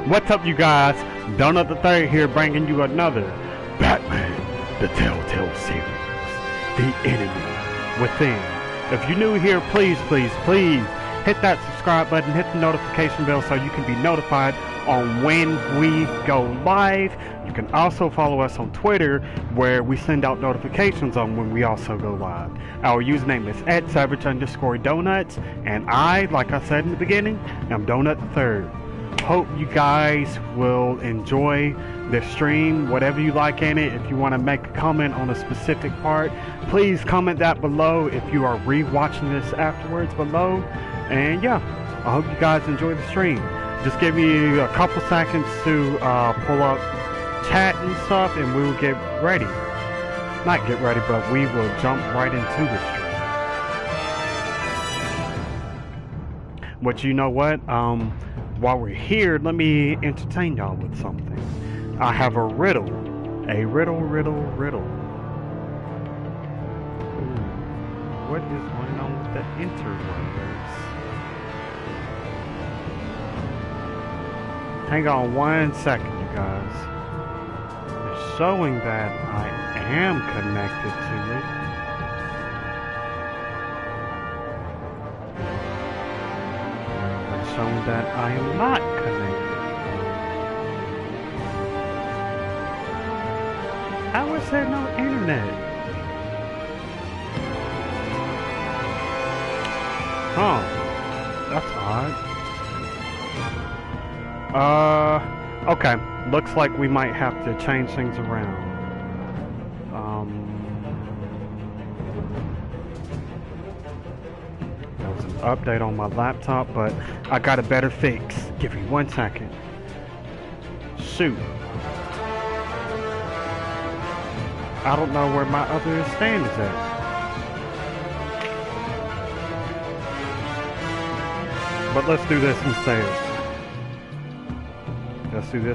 What's up, you guys? Donut the Third here, bringing you another Batman: The Telltale Series, The Enemy Within. If you're new here, please hit that subscribe button, hit the notification bell so you can be notified on when we go live. You can also follow us on Twitter, where we send out notifications on when we also go live. Our username is @savage_donuts, and I, like I said in the beginning, am Donut the Third. Hope you guys will enjoy the stream, whatever you like in it. If you want to make a comment on a specific part, please comment that below. If you are re-watching this afterwards, below. And yeah, I hope you guys enjoy the stream. Just give me a couple seconds to pull up chat and stuff, and we will get ready. Not get ready, but we will jump right into the stream. But you know what? While we're here, let me entertain y'all with something. I have a riddle. A riddle. What is going on with the interwebs? Hang on 1 second, you guys. It's showing that I am connected to it. Showing that I am not connected. How is there no internet? Huh. That's odd. Okay. Looks like we might have to change things around. Update on my laptop, but I got a better fix. Give me 1 second. Shoot. I don't know where my other stand is at. But let's do this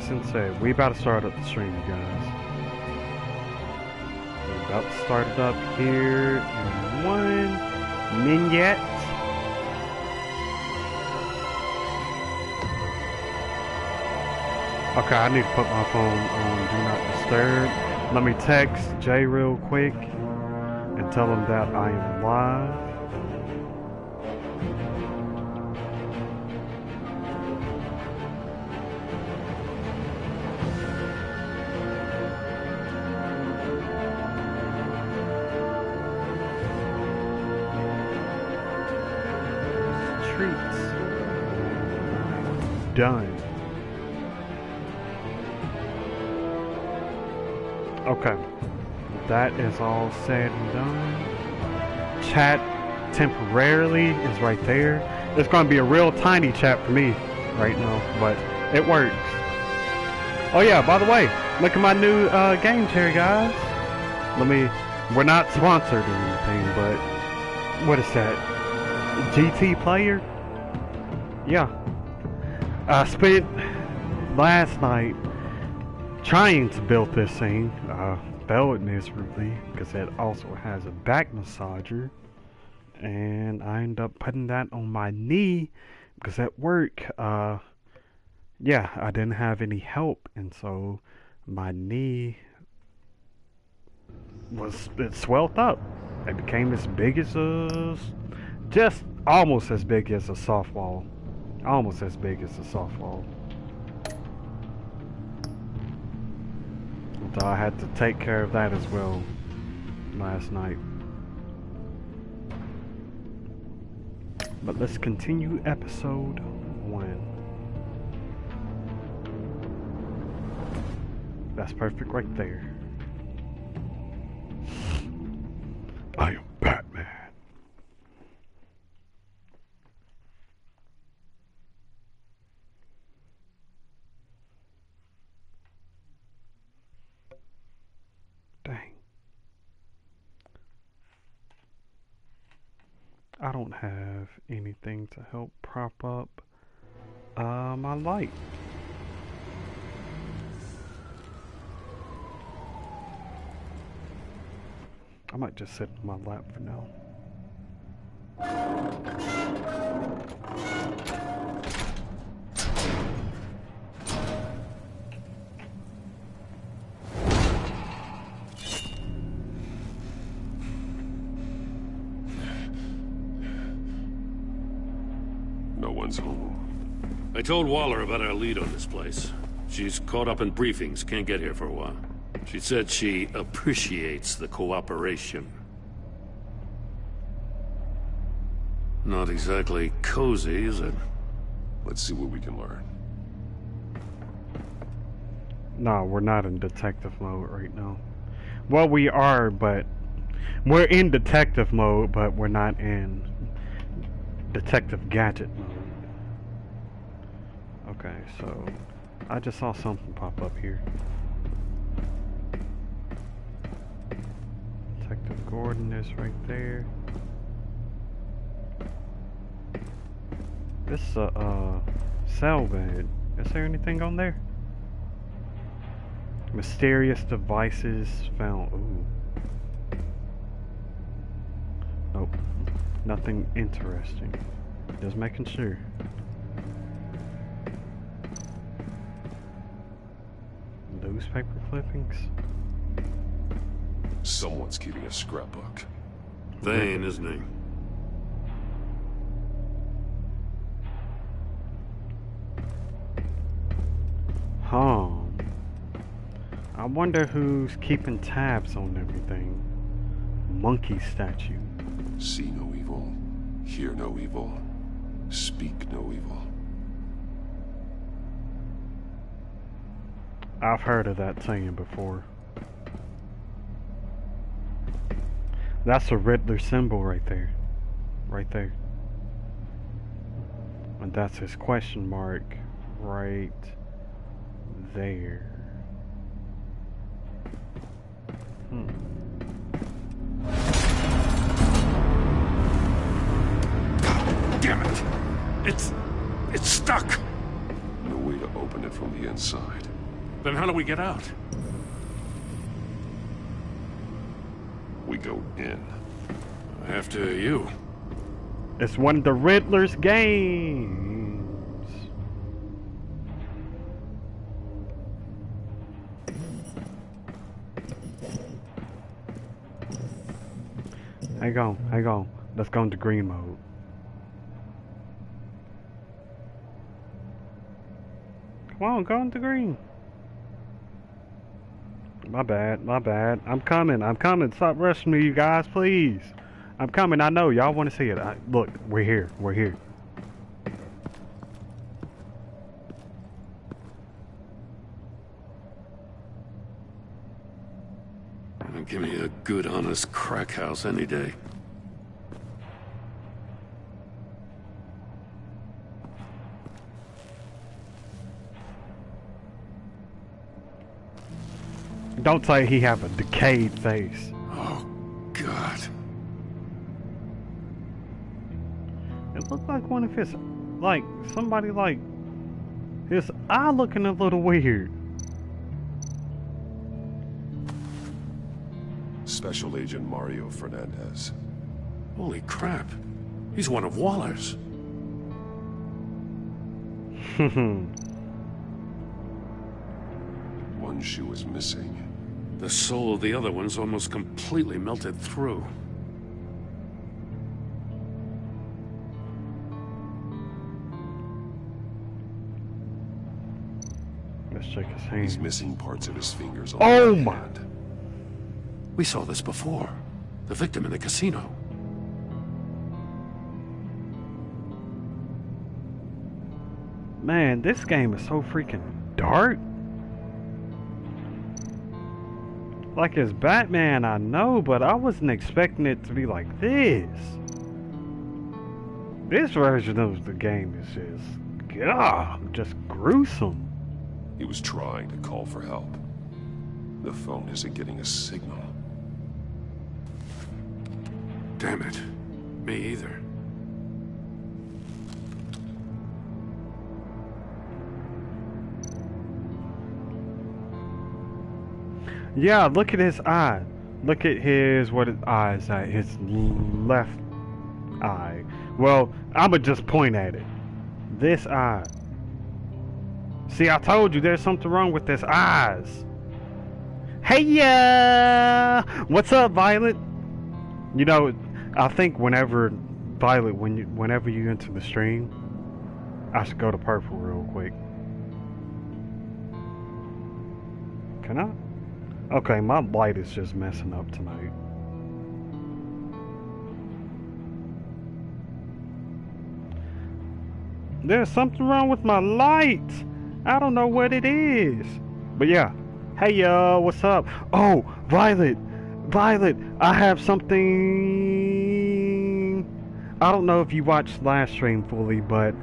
instead. We about to start up the stream, you guys. We're about to start it up here in 1 minute. Okay, I need to put my phone on Do Not Disturb. Let me text Jay real quick and tell him that I am live. Treats. Done. Okay, that is all said and done. Chat temporarily is right there. It's going to be a real tiny chat for me right now, but it works. Oh yeah, by the way, look at my new game chair, guys. We're not sponsored or anything, but what is that? GT Player? Yeah. I spent last night trying to build this thing. Failed miserably because it also has a back massager, and I ended up putting that on my knee because at work, yeah, I didn't have any help, and so my knee it swelled up. It became as big as just almost as big as a softball. So I had to take care of that as well last night. But let's continue episode 1. That's perfect right there. I am Batman. Dang. I don't have anything to help prop up my light. I might just sit in my lap for now. No one's home. I told Waller about our lead on this place. She's caught up in briefings, can't get here for a while. She said she appreciates the cooperation. Not exactly cozy, is it? Let's see what we can learn. No, we're not in detective mode right now. Well, we are, but we're in detective mode, but we're not in detective gadget mode. Okay, so I just saw something pop up here. Detective Gordon is right there. This is a cell bed. Is there anything on there? Mysterious devices found. Ooh. Nope. Nothing interesting. Just making sure. Newspaper clippings? Someone's keeping a scrapbook. Vane, isn't he? Huh. I wonder who's keeping tabs on everything. Monkey statue. See no evil, hear no evil, speak no evil. I've heard of that saying before. That's a Riddler symbol right there. Right there. And that's his question mark right there. Damn it! It's stuck! No way to open it from the inside. Then how do we get out? We go in. After you. It's one of the Riddler's games. Hang on. Let's go into green mode. Come on, go into green. My bad. I'm coming. Stop rushing me, you guys, please. I'm coming. I know y'all want to see it. Look, we're here. Give me a good, honest crack house any day. Don't say he have a decayed face. Oh, God. It looked like one of his, like, somebody, like, his eye looking a little weird. Special Agent Mario Fernandez. Holy crap. He's one of Waller's. One shoe is missing. The soul of the other one's almost completely melted through. Let's check his hand. He's missing parts of his fingers on Oh the my! hand. We saw this before. The victim in the casino. Man, this game is so freaking dark. Like it's Batman, I know, but I wasn't expecting it to be like this. This version of the game is just gruesome. He was trying to call for help. The phone isn't getting a signal. Damn it. Me either. Yeah, look at his eye. Look at his, what his eye is at. His left eye. Well, I'ma just point at it. This eye. See, I told you there's something wrong with his eyes. Hey, yeah! What's up, Violet? You know, I think whenever, Violet, whenever you enter the stream, I should go to purple real quick. Can I? Okay, my light is just messing up tonight. There's something wrong with my light. I don't know what it is. But yeah. Hey y'all, what's up? Oh, Violet. Violet, I have something. I don't know if you watched last stream fully, but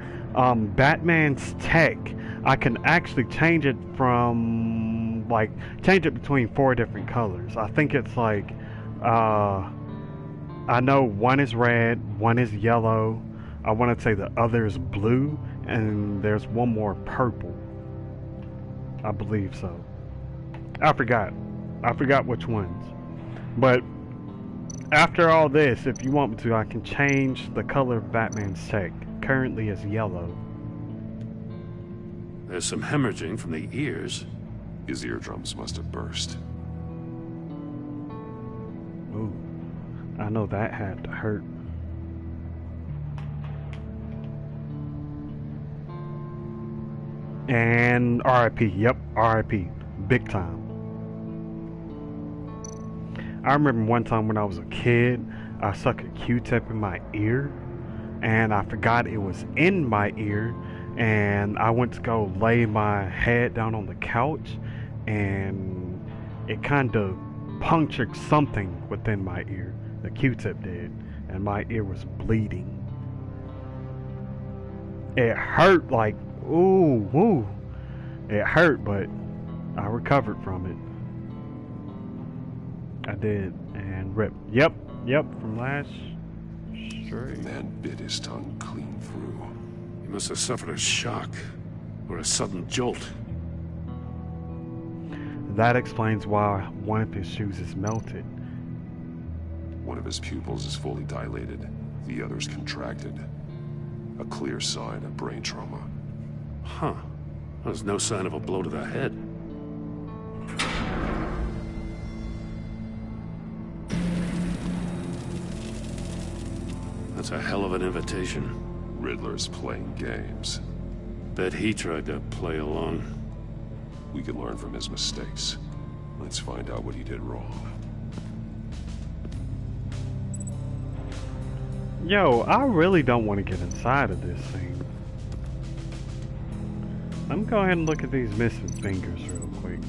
Batman's tech, I can actually change it from, like, change it between 4 different colors. I think it's like, I know one is red, one is yellow, I want to say the other is blue, and there's one more purple. I believe so. I forgot which ones. But after all this, if you want me to, I can change the color of Batman's tech. Currently is yellow. There's some hemorrhaging from the ears. His eardrums must have burst. Ooh, I know that had to hurt. And RIP, yep, RIP, big time. I remember one time when I was a kid, I stuck a Q-tip in my ear, and I forgot it was in my ear, and I went to go lay my head down on the couch, and it kind of punctured something within my ear. The Q-tip did, and my ear was bleeding. It hurt like, ooh, woo. It hurt, but I recovered from it. I did, and rip. Yep, from last stream. The man bit his tongue clean through. He must have suffered a shock, or a sudden jolt. That explains why one of his shoes is melted. One of his pupils is fully dilated, the other's contracted. A clear sign of brain trauma. Huh. There's no sign of a blow to the head. That's a hell of an invitation. Riddler's playing games. Bet he tried to play along. We can learn from his mistakes. Let's find out what he did wrong. Yo, I really don't want to get inside of this thing. Let me go ahead and look at these missing fingers real quick.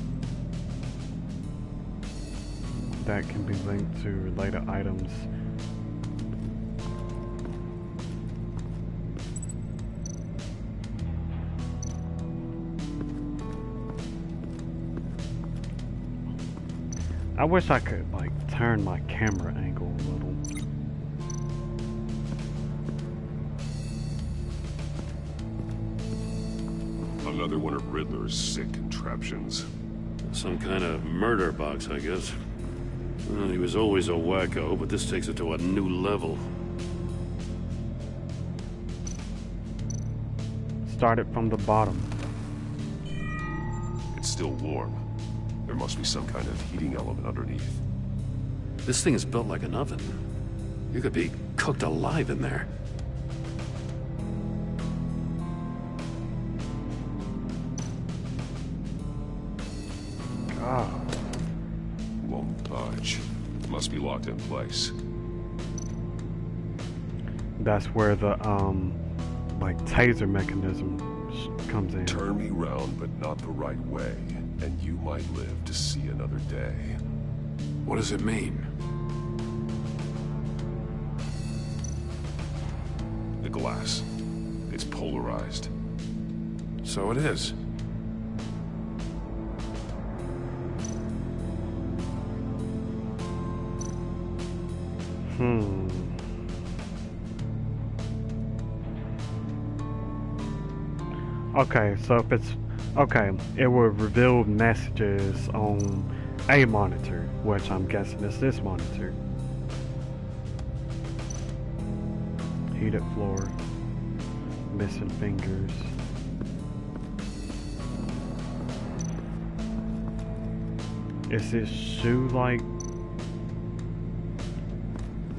That can be linked to related items. I wish I could, like, turn my camera angle a little. Another one of Riddler's sick contraptions. Some kind of murder box, I guess. Well, he was always a wacko, but this takes it to a new level. Start it from the bottom. It's still warm. There must be some kind of heating element underneath. This thing is built like an oven. You could be cooked alive in there. God. Won't budge. Must be locked in place. That's where the, like, taser mechanism comes in. Turn me round, but not the right way, and you might live to see another day. What does it mean? The glass. It's polarized. So it is. Okay, so if it's... Okay, it will reveal messages on a monitor, which I'm guessing is this monitor. Heated floor. Missing fingers. Is this shoe like...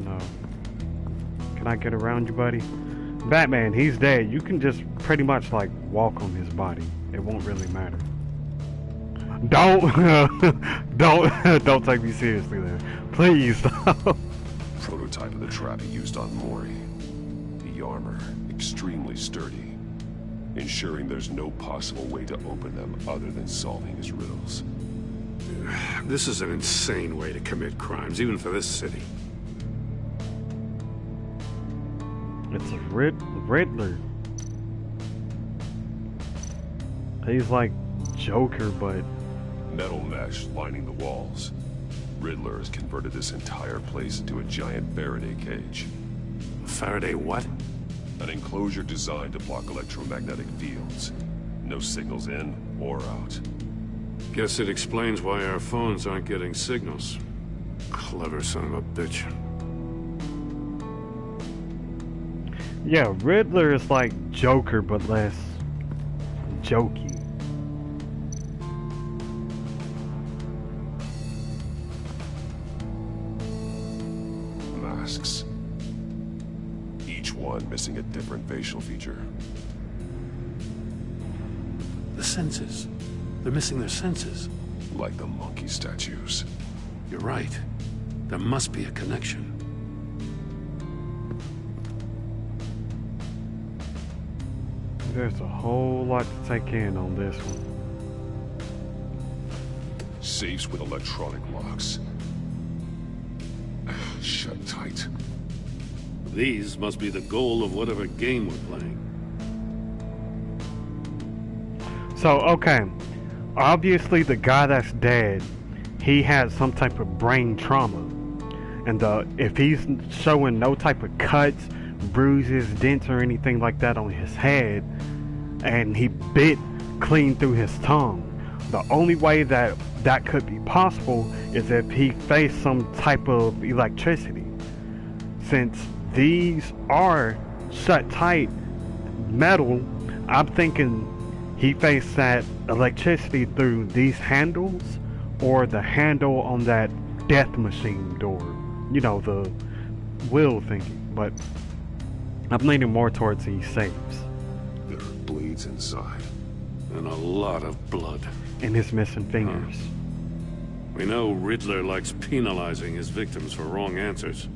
No. Can I get around you, buddy? Batman, he's dead. You can just pretty much like walk on his body. It won't really matter. Don't don't take me seriously there. Please stop. Prototype of the trap he used on Mori. The armor, extremely sturdy, ensuring there's no possible way to open them other than solving his riddles. This is an insane way to commit crimes, even for this city. It's a Riddler. He's like Joker, but... Metal mesh lining the walls. Riddler has converted this entire place into a giant Faraday cage. Faraday what? An enclosure designed to block electromagnetic fields. No signals in or out. Guess it explains why our phones aren't getting signals. Clever son of a bitch. Yeah, Riddler is like Joker, but less jokey. Masks. Each one missing a different facial feature. The senses. They're missing their senses. Like the monkey statues. You're right. There must be a connection. There's a whole lot to take in on this one. Safes with electronic locks. Shut tight. These must be the goal of whatever game we're playing. So, okay. Obviously, the guy that's dead, he had some type of brain trauma. And if he's showing no type of cuts, bruises, dents, or anything like that on his head, and he bit clean through his tongue, the only way that that could be possible is if he faced some type of electricity. Since these are shut tight metal, I'm thinking he faced that electricity through these handles or the handle on that death machine door. You know, the wheel thingy. But I'm leaning more towards these safes. There are blades inside. And a lot of blood. And his missing fingers. We know Riddler likes penalizing his victims for wrong answers.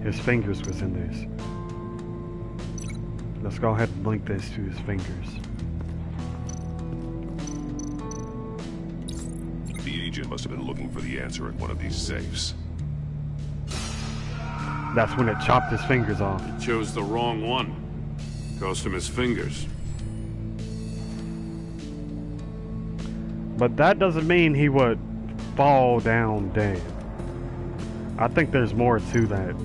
His fingers was in this. Let's go ahead and link this to his fingers. The agent must have been looking for the answer in one of these safes. That's when it chopped his fingers off. He chose the wrong one. Cost him his fingers. But that doesn't mean he would fall down dead. I think there's more to that.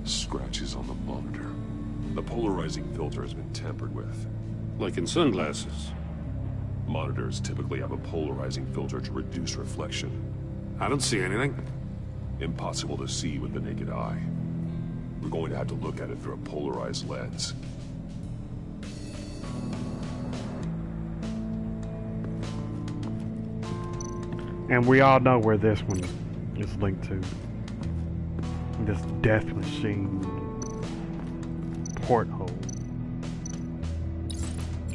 Scratches on the monitor. The polarizing filter has been tampered with. Like in sunglasses. Monitors typically have a polarizing filter to reduce reflection. I don't see anything. Impossible to see with the naked eye. We're going to have to look at it through a polarized lens. And we all know where this one is linked to. This death machine porthole.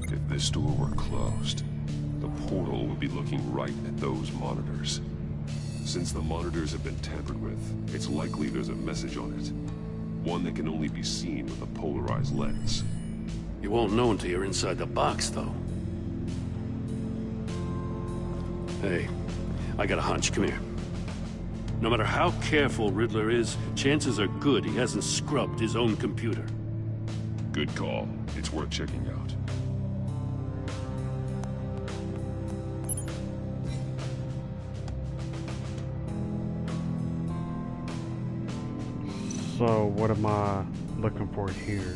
If this door were closed, the portal would be looking right at those monitors. Since the monitors have been tampered with, it's likely there's a message on it. One that can only be seen with a polarized lens. You won't know until you're inside the box, though. Hey, I got a hunch. Come here. No matter how careful Riddler is, chances are good he hasn't scrubbed his own computer. Good call. It's worth checking out. So what am I looking for here?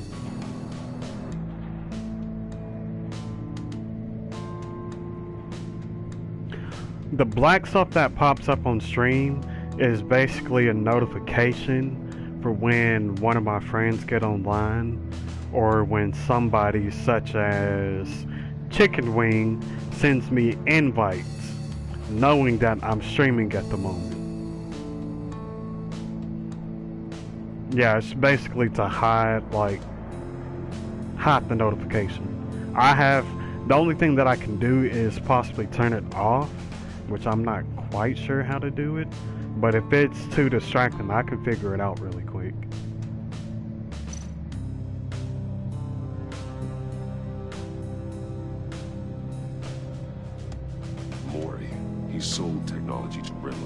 The black stuff that pops up on stream is basically a notification for when one of my friends get online, or when somebody such as Chicken Wing sends me invites knowing that I'm streaming at the moment. Yeah, it's basically to hide, like, hide the notification. The only thing that I can do is possibly turn it off, which I'm not quite sure how to do it. But if it's too distracting, I can figure it out really quick. Mori, he sold technology to Riddler.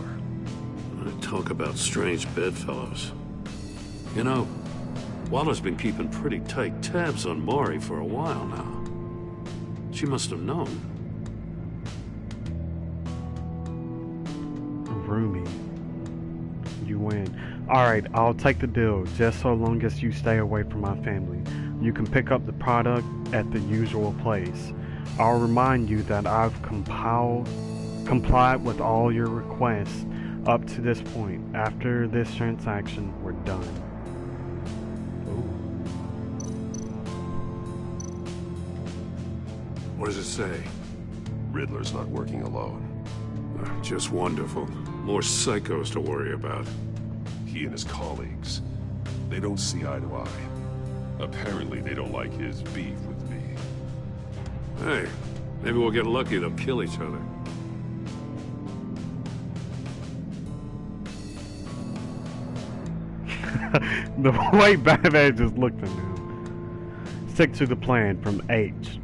Talk about strange bedfellows. You know, Waller's been keeping pretty tight tabs on Mori for a while now. She must have known. Roomy. You win. Alright, I'll take the deal, just so long as you stay away from my family. You can pick up the product at the usual place. I'll remind you that I've complied with all your requests up to this point. After this transaction, we're done. What does it say? Riddler's not working alone. Just wonderful. More psychos to worry about. He and his colleagues, they don't see eye to eye. Apparently they don't like his beef with me. Hey, maybe we'll get lucky. They'll kill each other. The way Batman just looked at him. Stick to the plan from H.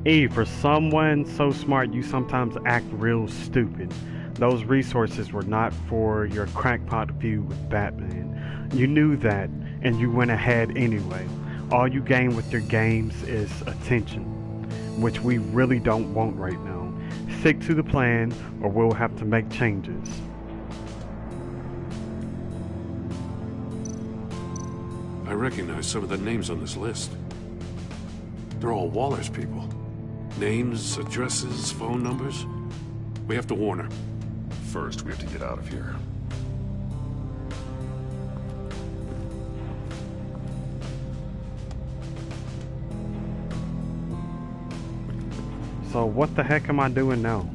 E, for someone so smart, you sometimes act real stupid. Those resources were not for your crackpot feud with Batman. You knew that, and you went ahead anyway. All you gain with your games is attention, which we really don't want right now. Stick to the plan, or we'll have to make changes. I recognize some of the names on this list. They're all Waller's people. Names, addresses, phone numbers. We have to warn her. First, we have to get out of here. So what the heck am I doing now?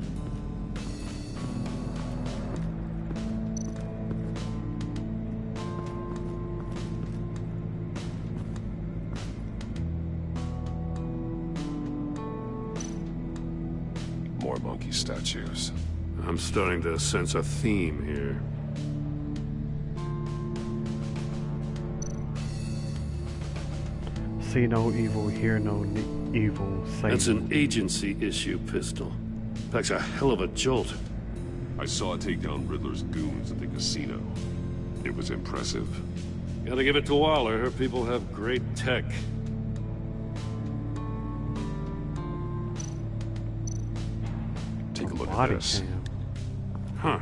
More monkey statues. I'm starting to sense a theme here. See no evil, hear no evil, say That's no. an agency issue pistol. Packs a hell of a jolt. I saw it take down Riddler's goons at the casino. It was impressive. Gotta give it to Waller. Her people have great tech. Take a look at Body this. cam. Huh.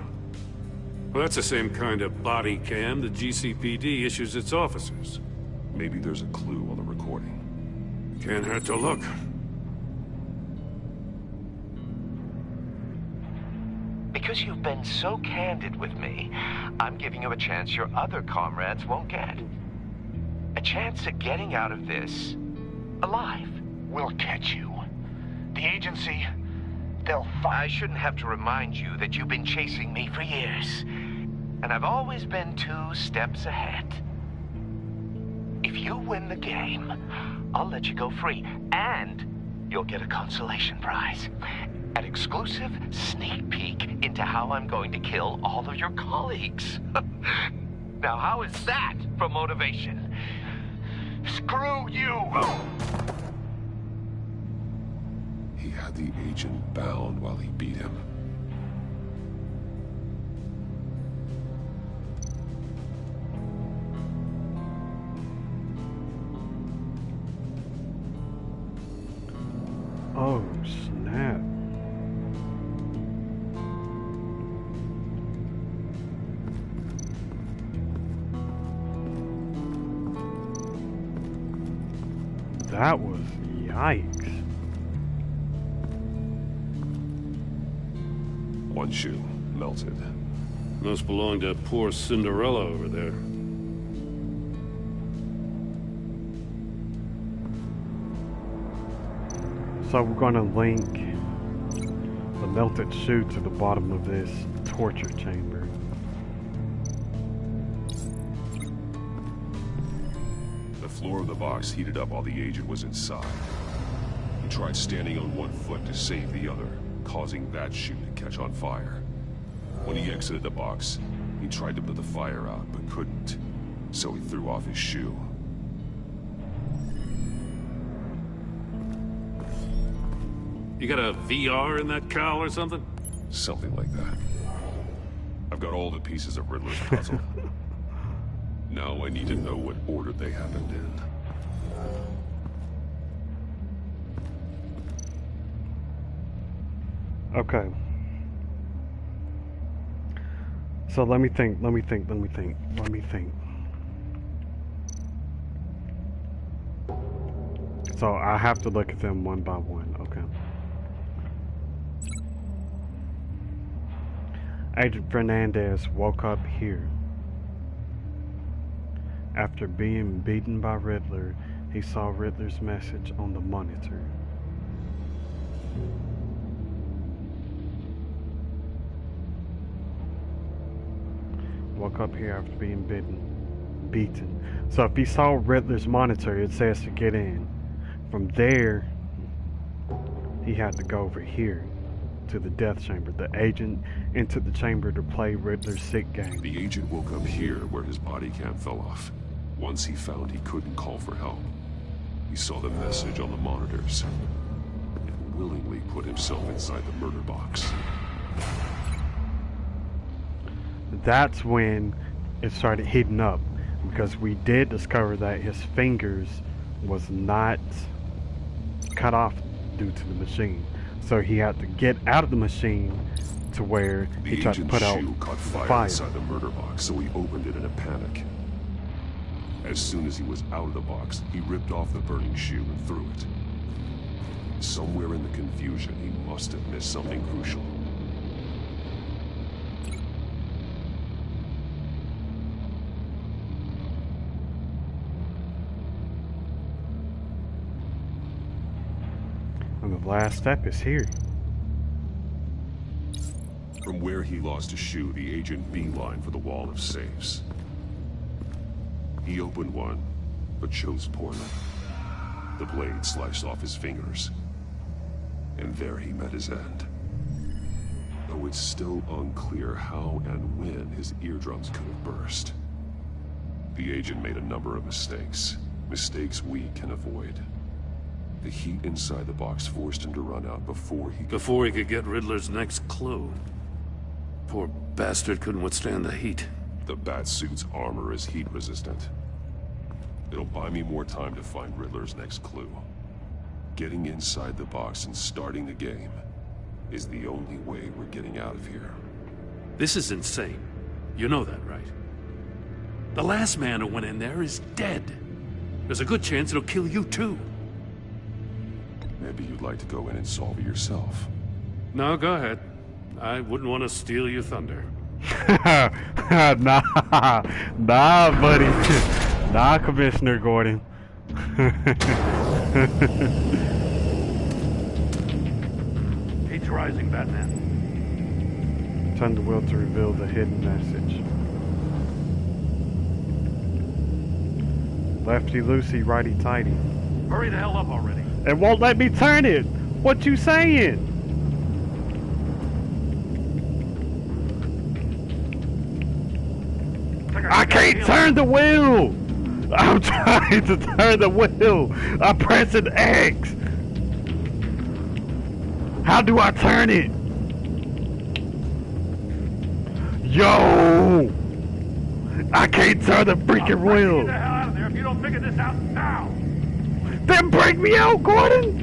Well, that's the same kind of body cam the GCPD issues its officers. Maybe there's a clue on the recording. Can't hurt to look. Because you've been so candid with me, I'm giving you a chance your other comrades won't get. A chance at getting out of this alive. We'll catch you. The agency, they'll find... I shouldn't have to remind you that you've been chasing me for years. And I've always been 2 steps ahead. If you win the game, I'll let you go free. And you'll get a consolation prize. An exclusive sneak peek into how I'm going to kill all of your colleagues. Now, how is that for motivation? Screw you! He had the agent bound while he beat him. Oh, snap. That was yikes. One shoe, melted. Must belong to poor Cinderella over there. So we're gonna link the melted shoe to the bottom of this torture chamber. floor of the box heated up while the agent was inside. He tried standing on one foot to save the other, causing that shoe to catch on fire. When he exited the box, he tried to put the fire out, but couldn't, so he threw off his shoe. You got a VR in that cowl or something? Something like that. I've got all the pieces of Riddler's puzzle. Now I need to know what order they happened in. Okay. So let me think. So I have to look at them one by one. Okay. Agent Fernandez woke up here. After being beaten by Riddler, he saw Riddler's message on the monitor. Woke up here after being beaten. So if he saw Riddler's monitor, it says to get in. From there, he had to go over here to the death chamber. The agent entered the chamber to play Riddler's sick game. The agent woke up here where his body cam fell off. Once he found he couldn't call for help, he saw the message on the monitors and willingly put himself inside the murder box. That's when it started heating up, because we did discover that his fingers was not cut off due to the machine. So he had to get out of the machine to where he tried to put out shoe caught fire inside the murder box, so he opened it in a panic. As soon as he was out of the box, he ripped off the burning shoe and threw it. Somewhere in the confusion, he must have missed something crucial. And the last step is here. From where he lost his shoe, the agent beelined for the wall of safes. He opened one, but chose poorly. The blade sliced off his fingers. And there he met his end. Though it's still unclear how and when his eardrums could have burst. The agent made a number of mistakes. Mistakes we can avoid. The heat inside the box forced him to run out before he could get Riddler's next clue. Poor bastard couldn't withstand the heat. The Batsuit's armor is heat resistant. It'll buy me more time to find Riddler's next clue. Getting inside the box and starting the game is the only way we're getting out of here. This is insane. You know that, right? The last man who went in there is dead. There's a good chance it'll kill you too. Maybe you'd like to go in and solve it yourself. No, go ahead. I wouldn't want to steal your thunder. Nah, buddy. Nah, Commissioner Gordon. Heat's rising, Batman. Turn the wheel to reveal the hidden message. Lefty loosey, righty tighty. Hurry the hell up already. It won't let me turn it. What you saying? I can't turn the wheel. I'm trying to turn the wheel. I'm pressing X. How do I turn it? Yo! I can't turn the freaking wheel. Get the hell out of there if you don't figure this out now. Then break me out, Gordon!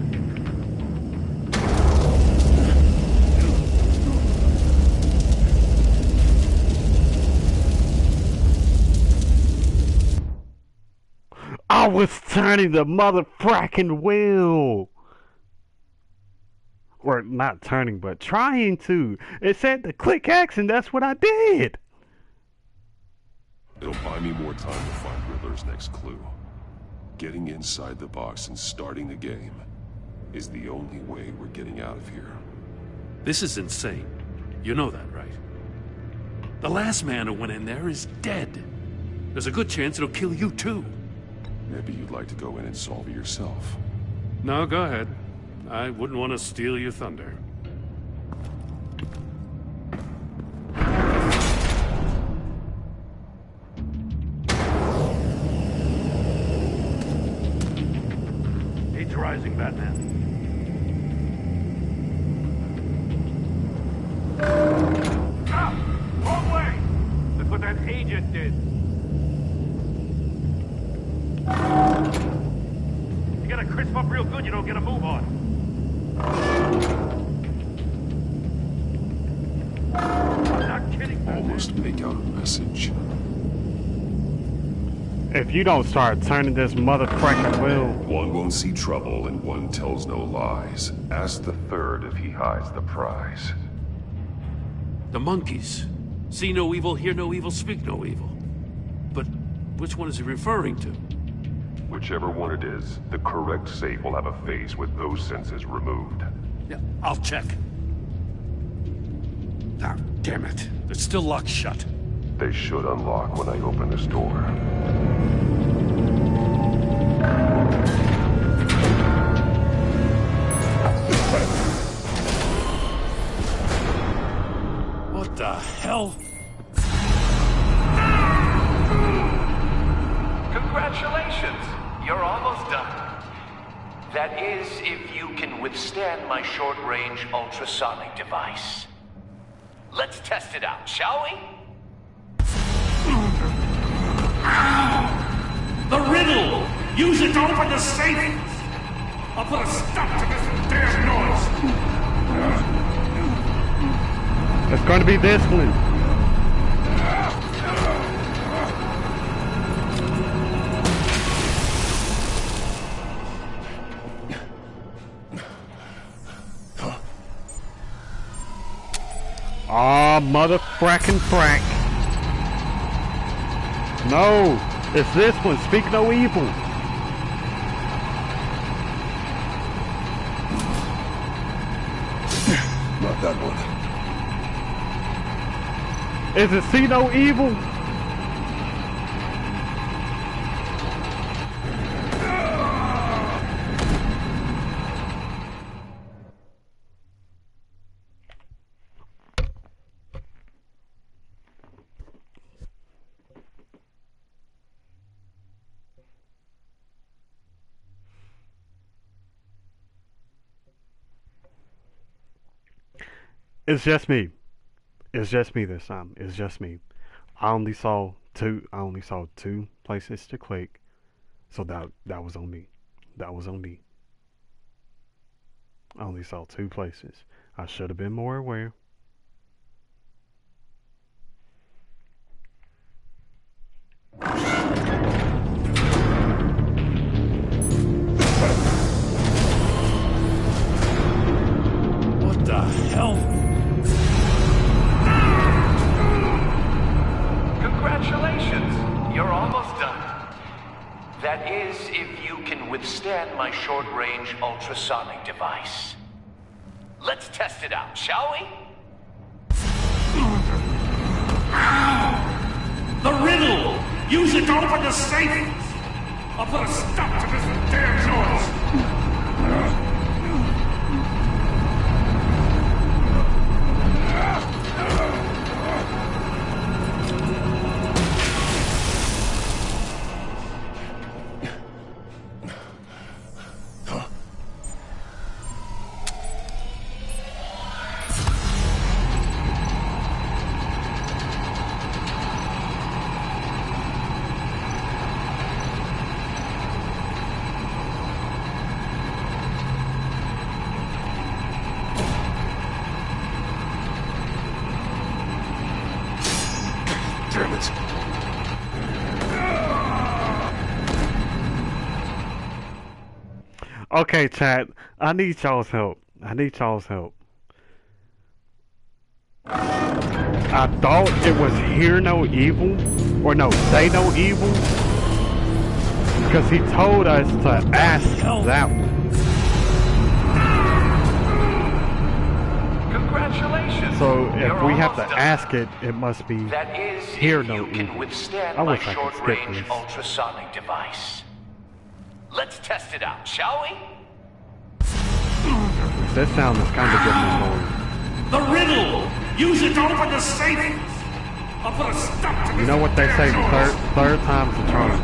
I was turning the motherfucking wheel. Or not turning, but trying to. It said to click X, and that's what I did. It'll buy me more time to find Riddler's next clue. Getting inside the box and starting the game is the only way we're getting out of here. This is insane. You know that, right? The last man who went in there is dead. There's a good chance it'll kill you too. Maybe you'd like to go in and solve it yourself. No, go ahead. I wouldn't want to steal your thunder. Heat's rising, Batman. Ah! Wrong way! That's what that agent did. You gotta crisp up real good, you don't get a move on. I'm not kidding, Batman. Almost make out a message. If you don't start turning this motherfucking wheel. One won't see trouble and one tells no lies. Ask the third if he hides the prize. The monkeys. See no evil, hear no evil, speak no evil. But which one is he referring to? Whichever one it is, the correct safe will have a face with those senses removed. Yeah, I'll check. Ah, damn it. They're still locked shut. They should unlock when I open this door. What the hell? Congratulations! You're almost done. That is, if you can withstand my short-range ultrasonic device. Let's test it out, shall we? The riddle! Use it to open the safe! I'll put a stop to this damn noise! It's going to be this one. Ah, motherfrackin' frack. No, it's this one. Speak no evil. Not that one. Is it see no evil? It's just me. It's just me this time. It's just me. I only saw two places to click. So that was on me. That was on me. I only saw 2 places. I should have been more aware. What the hell? Congratulations! You're almost done. That is, if you can withstand my short-range ultrasonic device. Let's test it out, shall we? The riddle! Use it to open the safe! I'll put a stop to this damn noise! Damn it. Okay, chat. I need y'all's help. I need y'all's help. I thought it was hear no evil, or no, say no evil, because he told us to ask that one. Congratulations! So if You're we have to almost done. ask it, it must be That is, hear if no you can evil. withstand I my wish I could skip short-range this. ultrasonic device. Let's test it out, shall we? That sound is kind of getting annoying. The riddle! Use it to open the safe! I'll put a stop to this. You know what they say, third time's the charm.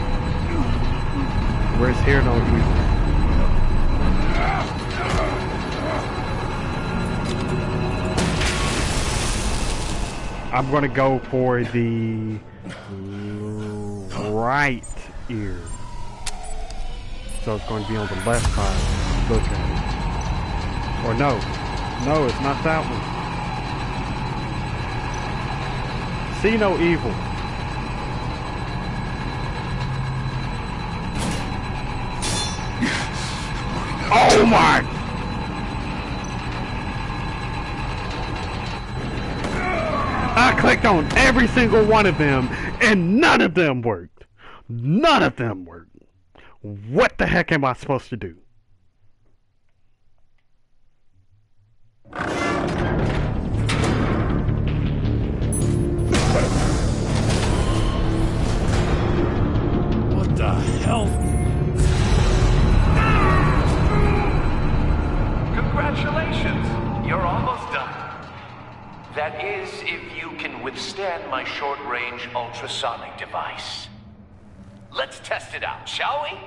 Where's here no evil? I'm gonna go for the right ear. So it's going to be on the left side. Look at it. Or no. No, it's not that one. See no evil. Oh my! I clicked on every single one of them and none of them worked. None of them worked. What the heck am I supposed to do? What the hell? Congratulations, you're almost done. That is, if you can withstand my short-range ultrasonic device. Let's test it out, shall we?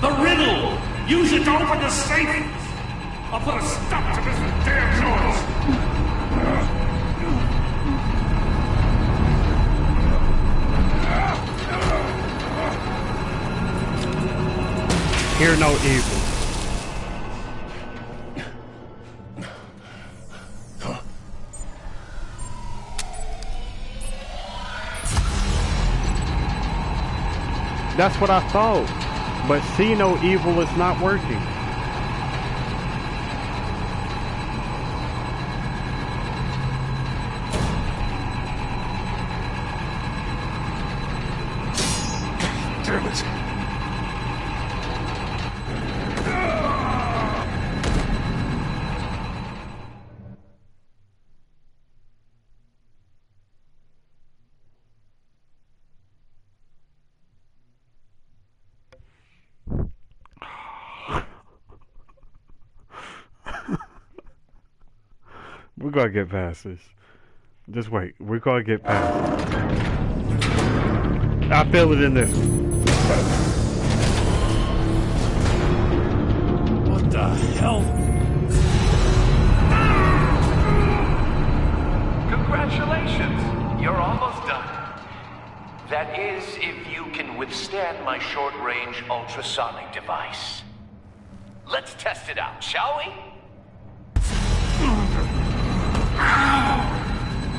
The riddle! Use it to open the safe! I'll put a stop to this damn noise! Hear no evil. That's what I thought. But see no evil is not working. Damn it. We're gonna get past this. Just wait. We're gonna get past it. I feel it in this one. What the hell? Congratulations, you're almost done. That is, if you can withstand my short-range ultrasonic device. Let's test it out, shall we?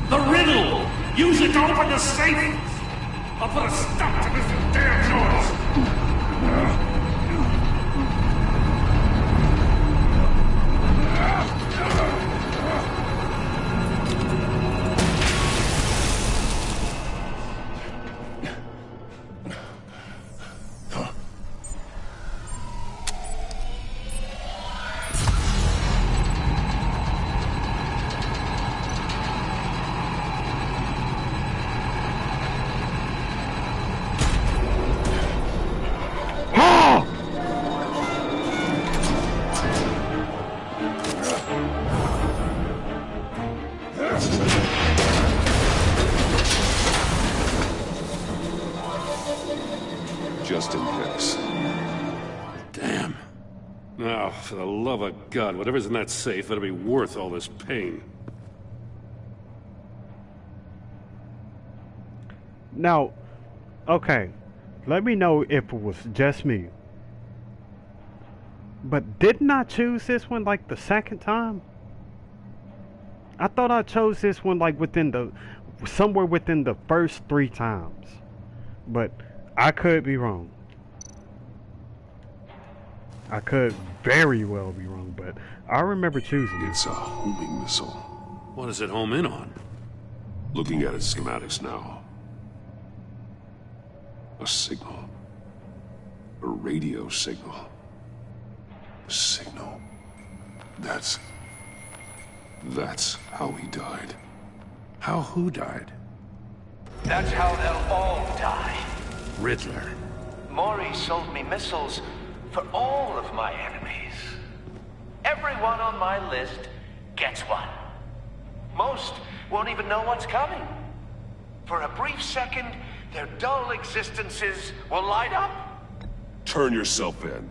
The riddle! Use it to open the safe! I'll put a stop to this damn noise! Just in case. Damn. Now, for the love of God, whatever's in that safe better be worth all this pain. Now, okay. Let me know if it was just me. But didn't I choose this one like the second time? I thought I chose this one like somewhere within the first 3 times. But I could be wrong. I could very well be wrong, but I remember choosing it. It's a homing missile. What does it home in on? Looking at its schematics now. A signal. A radio signal. A signal. That's how he died. How who died? That's how they'll all die. Riddler. Maury sold me missiles for all of my enemies. Everyone on my list gets one. Most won't even know what's coming. For a brief second, their dull existences will light up. Turn yourself in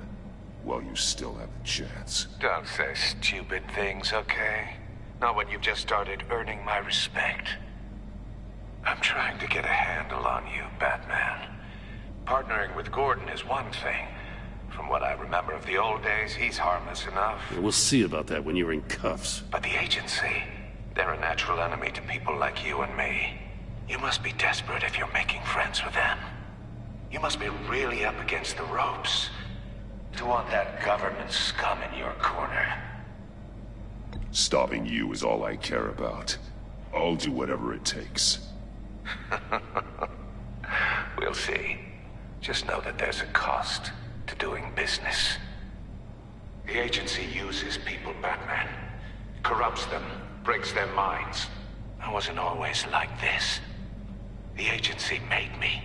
while you still have the chance. Don't say stupid things, okay? Not when you've just started earning my respect. I'm trying to get a handle on you, Batman. Partnering with Gordon is one thing. From what I remember of the old days, he's harmless enough. We'll see about that when you're in cuffs. But the agency, they're a natural enemy to people like you and me. You must be desperate if you're making friends with them. You must be really up against the ropes to want that government scum in your corner. Stopping you is all I care about. I'll do whatever it takes. We'll see. Just know that there's a cost to doing business. The agency uses people, Batman. Corrupts them, breaks their minds. I wasn't always like this. The agency made me.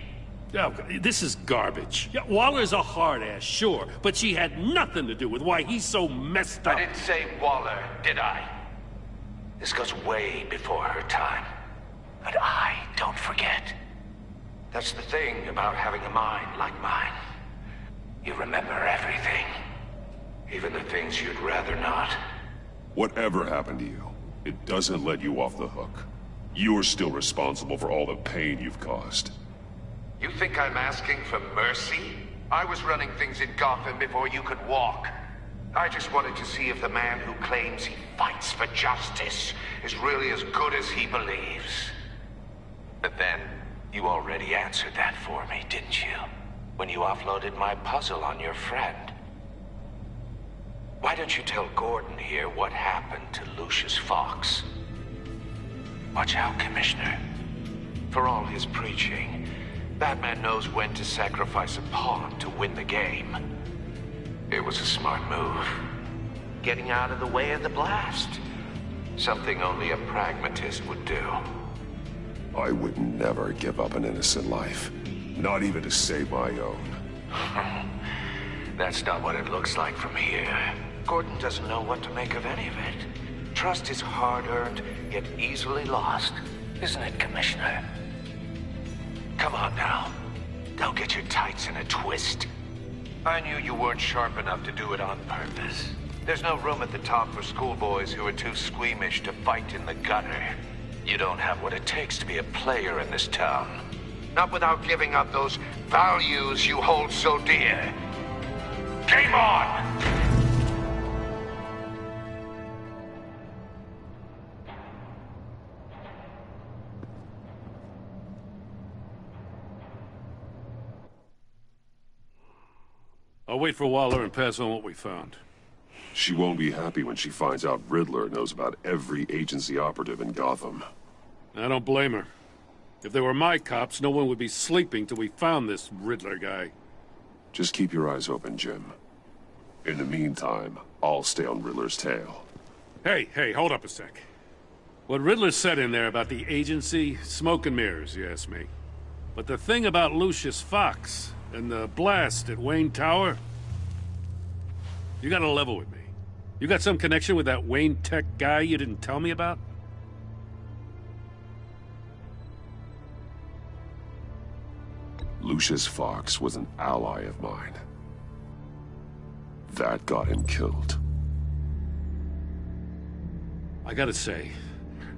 Oh, this is garbage. Yeah, Waller's a hard ass, sure, but she had nothing to do with why he's so messed up. I didn't say Waller, did I? This goes way before her time. But I don't forget. That's the thing about having a mind like mine. You remember everything. Even the things you'd rather not. Whatever happened to you, it doesn't let you off the hook. You're still responsible for all the pain you've caused. You think I'm asking for mercy? I was running things in Gotham before you could walk. I just wanted to see if the man who claims he fights for justice is really as good as he believes. But then, you already answered that for me, didn't you? When you offloaded my puzzle on your friend. Why don't you tell Gordon here what happened to Lucius Fox? Watch out, Commissioner. For all his preaching, Batman knows when to sacrifice a pawn to win the game. It was a smart move. Getting out of the way of the blast. Something only a pragmatist would do. I would never give up an innocent life. Not even to save my own. That's not what it looks like from here. Gordon doesn't know what to make of any of it. Trust is hard-earned, yet easily lost. Isn't it, Commissioner? Come on now. Don't get your tights in a twist. I knew you weren't sharp enough to do it on purpose. There's no room at the top for schoolboys who are too squeamish to fight in the gutter. You don't have what it takes to be a player in this town. Not without giving up those values you hold so dear. Game on! I'll wait for Waller and pass on what we found. She won't be happy when she finds out Riddler knows about every agency operative in Gotham. I don't blame her. If they were my cops, no one would be sleeping till we found this Riddler guy. Just keep your eyes open, Jim. In the meantime, I'll stay on Riddler's tail. Hey, hold up a sec. What Riddler said in there about the agency, smoke and mirrors, you ask me. But the thing about Lucius Fox and the blast at Wayne Tower, you gotta level with me. You got some connection with that Wayne Tech guy you didn't tell me about? Lucius Fox was an ally of mine. That got him killed. I gotta say,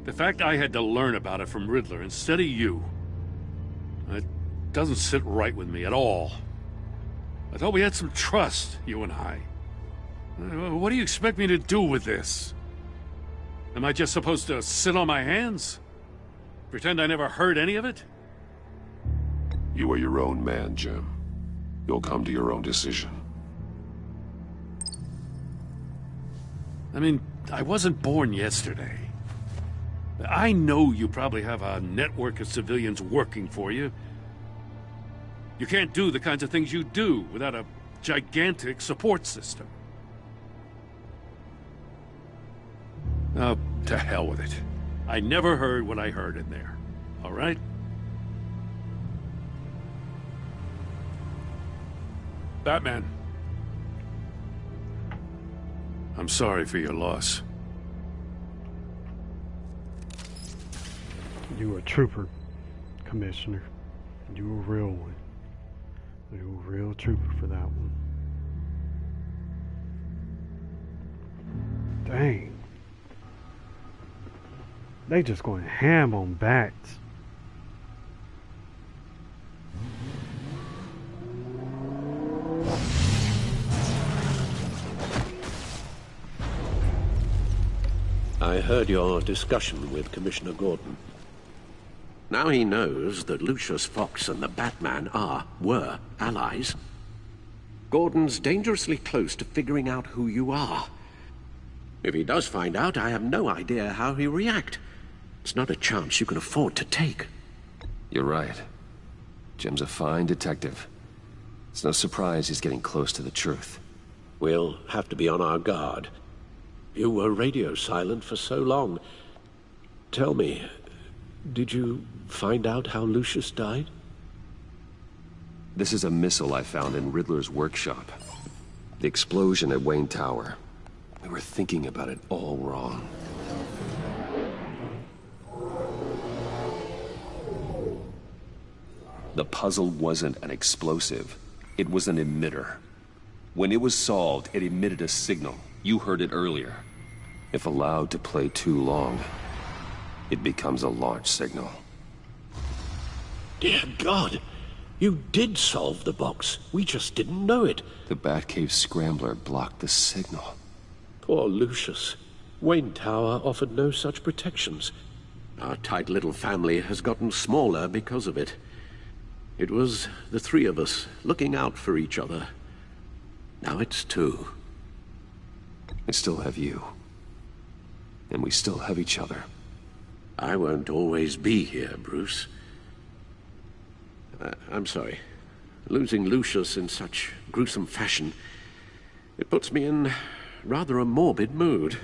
the fact I had to learn about it from Riddler instead of you, it doesn't sit right with me at all. I thought we had some trust, you and I. What do you expect me to do with this? Am I just supposed to sit on my hands? Pretend I never heard any of it? You are your own man, Jim. You'll come to your own decision. I mean, I wasn't born yesterday. I know you probably have a network of civilians working for you. You can't do the kinds of things you do without a gigantic support system. Oh, to hell with it. I never heard what I heard in there. All right? Batman. I'm sorry for your loss. You were a trooper, Commissioner. You were a real one. You were a real trooper for that one. Dang. They just going ham on bats. I heard your discussion with Commissioner Gordon. Now he knows that Lucius Fox and the Batman were allies. Gordon's dangerously close to figuring out who you are. If he does find out, I have no idea how he'll react. It's not a chance you can afford to take. You're right. Jim's a fine detective. It's no surprise he's getting close to the truth. We'll have to be on our guard. You were radio silent for so long. Tell me, did you find out how Lucius died? This is a missile I found in Riddler's workshop. The explosion at Wayne Tower. We were thinking about it all wrong. The puzzle wasn't an explosive. It was an emitter. When it was solved, it emitted a signal. You heard it earlier. If allowed to play too long, it becomes a launch signal. Dear God! You did solve the box. We just didn't know it. The Batcave scrambler blocked the signal. Poor Lucius. Wayne Tower offered no such protections. Our tight little family has gotten smaller because of it. It was the three of us looking out for each other. Now it's two. I still have you. And we still have each other. I won't always be here, Bruce. I'm sorry. Losing Lucius in such gruesome fashion, it puts me in rather a morbid mood.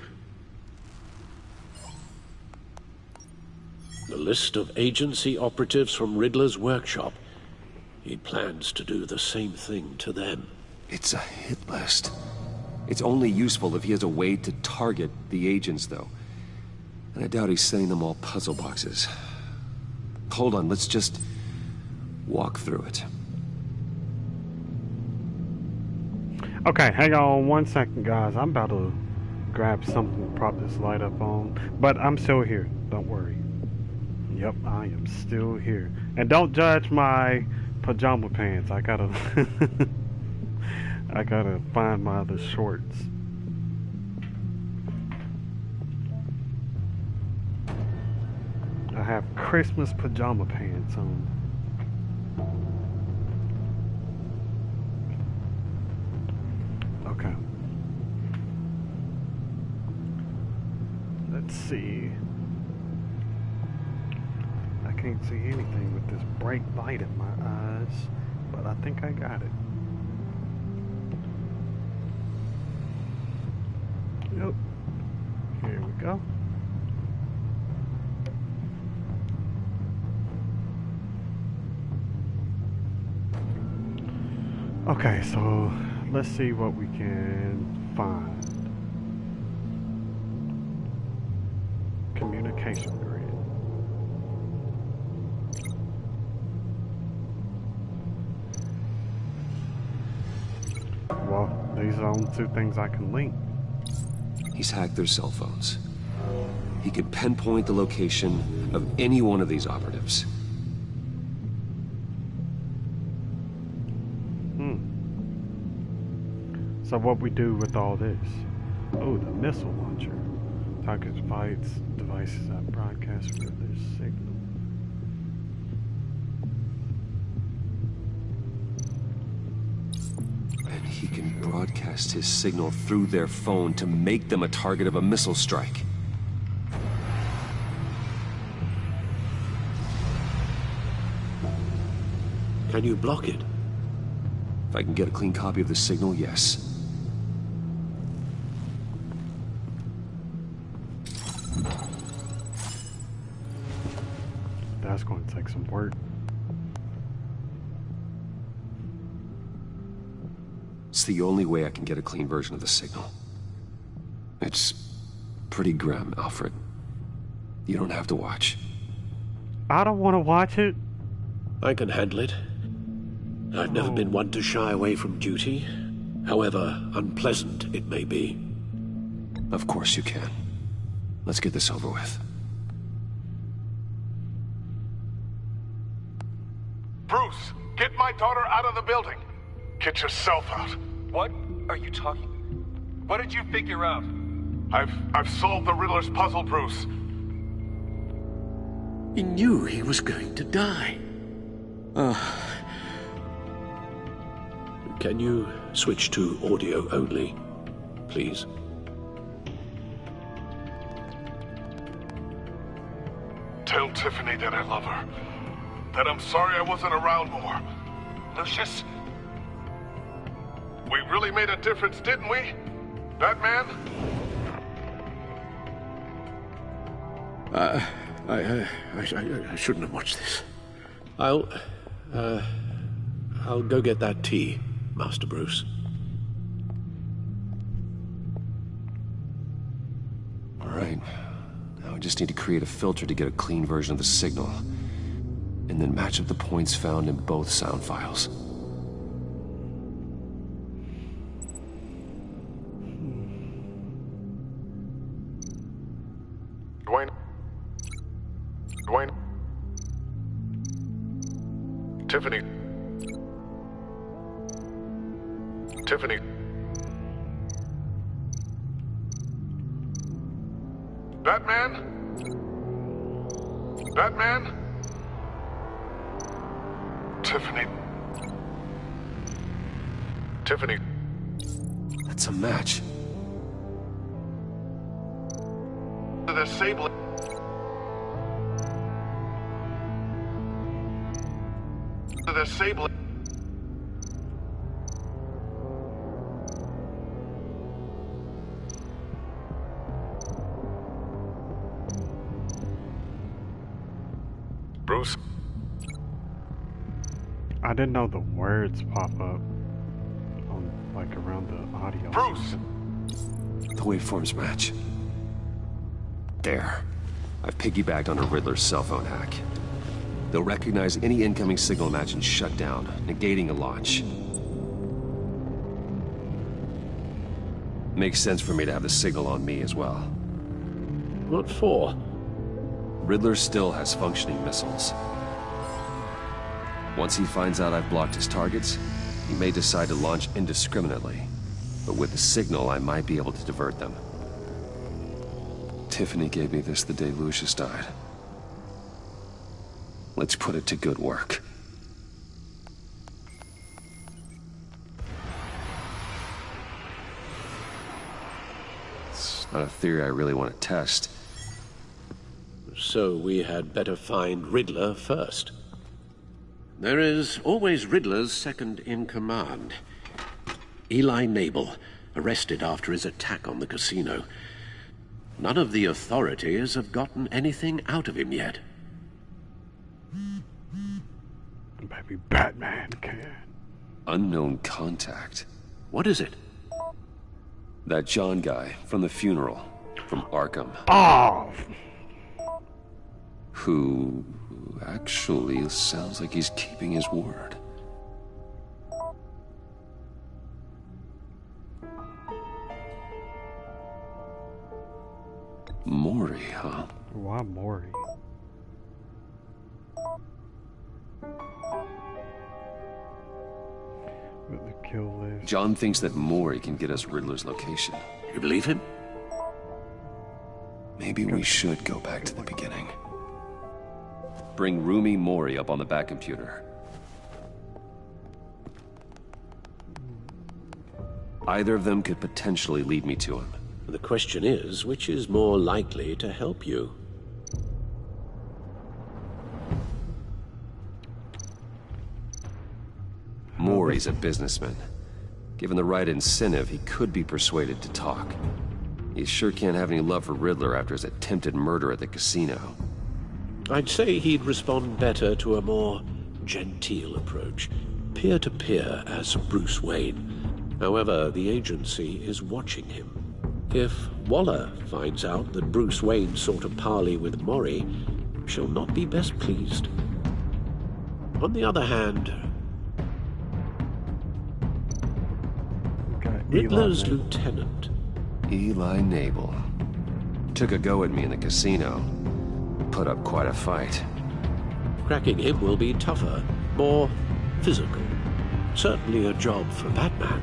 The list of agency operatives from Riddler's workshop. He plans to do the same thing to them. It's a hit list. It's only useful if he has a way to target the agents, though. And I doubt he's sending them all puzzle boxes. Hold on, let's just walk through it. Okay, hang on 1 second, guys. I'm about to grab something to prop this light up on. But I'm still here. Don't worry. Yep, I am still here. And don't judge my pajama pants. I gotta... I gotta find my other shorts. I have Christmas pajama pants on. Okay. Let's see. I can't see anything with this bright light in my eyes, but I think I got it. Yep. Here we go. Okay, so let's see what we can find. Communication grid. Well, these are the only two things I can link. He's hacked their cell phones. He can pinpoint the location of any one of these operatives. So what we do with all this? Oh, the missile launcher. Targets fights devices that broadcast with their signal. And he can broadcast his signal through their phone to make them a target of a missile strike. Can you block it? If I can get a clean copy of the signal, yes. That's going to take some work. It's the only way I can get a clean version of the signal. It's pretty grim, Alfred. You don't have to watch. I don't want to watch it. I can handle it. I've never been one to shy away from duty, however unpleasant it may be. Of course you can. Let's get this over with. Bruce, get my daughter out of the building. Get yourself out. What are you talking? What did you figure out? I've solved the Riddler's puzzle, Bruce. He knew he was going to die. Can you switch to audio only, please? Tell Tiffany that I love her. That I'm sorry I wasn't around more. Lucius? We really made a difference, didn't we? Batman? I shouldn't have watched this. I'll go get that tea, Master Bruce. All right. Now I just need to create a filter to get a clean version of the signal, and then match up the points found in both sound files. Dwayne? Tiffany? Tiffany? Batman? Batman? Tiffany? Tiffany? That's a match. The disabling. The disabling. Bruce? I didn't know the words pop up on, like, around the audio. Bruce! The waveforms match. There. I've piggybacked on a Riddler's cell phone hack. They'll recognize any incoming signal match and shut down, negating a launch. Makes sense for me to have the signal on me as well. What for? Riddler still has functioning missiles. Once he finds out I've blocked his targets, he may decide to launch indiscriminately. But with the signal, I might be able to divert them. Tiffany gave me this the day Lucius died. Let's put it to good work. It's not a theory I really want to test. So we had better find Riddler first. There is always Riddler's second in command. Eli Nabel, arrested after his attack on the casino. None of the authorities have gotten anything out of him yet. Maybe Batman can. Unknown contact. What is it? That John guy from the funeral, from Arkham. Oh! Who actually sounds like he's keeping his word. Maury, huh? Why Maury? With the kill list. John thinks that Maury can get us Riddler's location. You believe him? Maybe we should go back to the beginning. Bring Rumi Maury up on the back computer. Either of them could potentially lead me to him. The question is, which is more likely to help you? Maury's a businessman. Given the right incentive, he could be persuaded to talk. He sure can't have any love for Riddler after his attempted murder at the casino. I'd say he'd respond better to a more genteel approach. Peer-to-peer as Bruce Wayne. However, the agency is watching him. If Waller finds out that Bruce Wayne sought a parley with Mori, she'll not be best pleased. On the other hand, Riddler's lieutenant, Eli Nabel, took a go at me in the casino. Put up quite a fight. cracking him will be tougher, more physical. Certainly a job for Batman.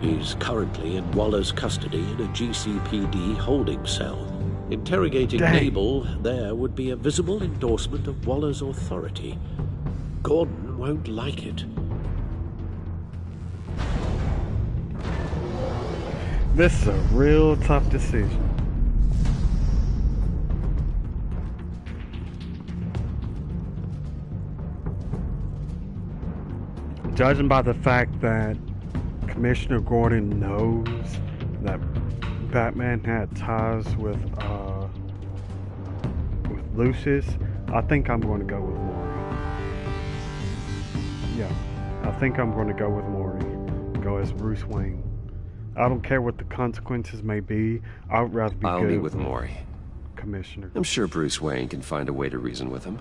He's currently in Waller's custody in a GCPD holding cell. Interrogating Nabel there would be a visible endorsement of Waller's authority. Gordon won't like it. This is a real tough decision. Judging by the fact that Commissioner Gordon knows that Batman had ties with Lucius, I think I'm going to go with Mori. Yeah, I think I'm going to go with Mori. Go as Bruce Wayne. I don't care what the consequences may be. I'd rather be I'll good be with Mori. Commissioner. I'm sure Bruce Wayne can find a way to reason with him.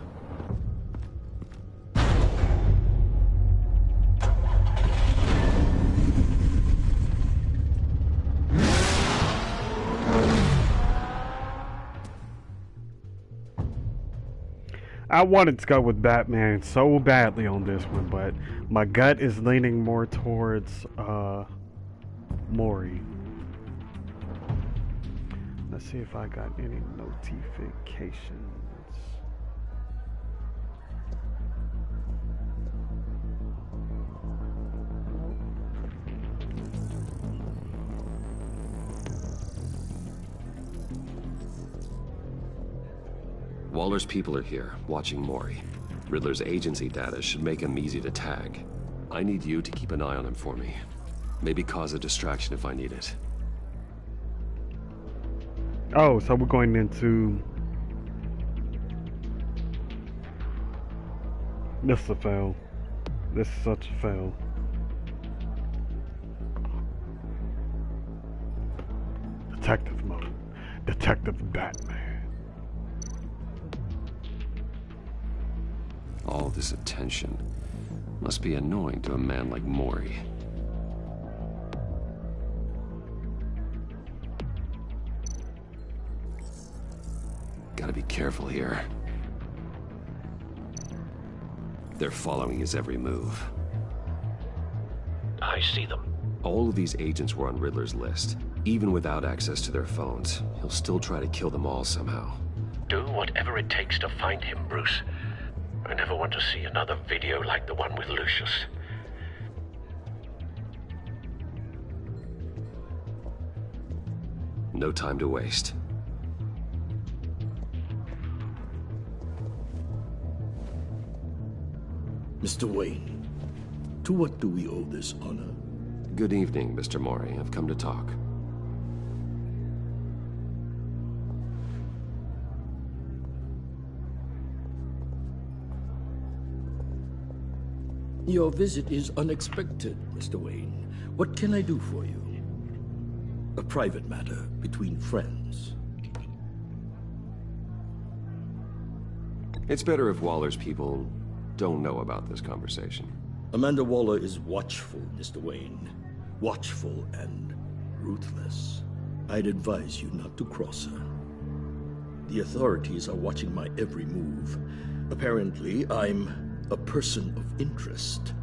I wanted to go with Batman so badly on this one, but my gut is leaning more towards Mori. Let's see if I got any notifications. Waller's people are here, watching Mori. Riddler's agency data should make him easy to tag. I need you to keep an eye on him for me. Maybe cause a distraction if I need it. Oh, so we're going into... This is a fail. This is such a fail. Detective mode. Detective Batman. All this attention must be annoying to a man like Mori. Gotta be careful here. They're following his every move. I see them. All of these agents were on Riddler's list. Even without access to their phones, he'll still try to kill them all somehow. Do whatever it takes to find him, Bruce. I never want to see another video like the one with Lucius. No time to waste. Mr. Wayne, to what do we owe this honor? Good evening, Mr. Mori. I've come to talk. Your visit is unexpected, Mr. Wayne. What can I do for you? A private matter between friends. It's better if Waller's people don't know about this conversation. Amanda Waller is watchful, Mr. Wayne. Watchful and ruthless. I'd advise you not to cross her. The authorities are watching my every move. Apparently, I'm a person of interest.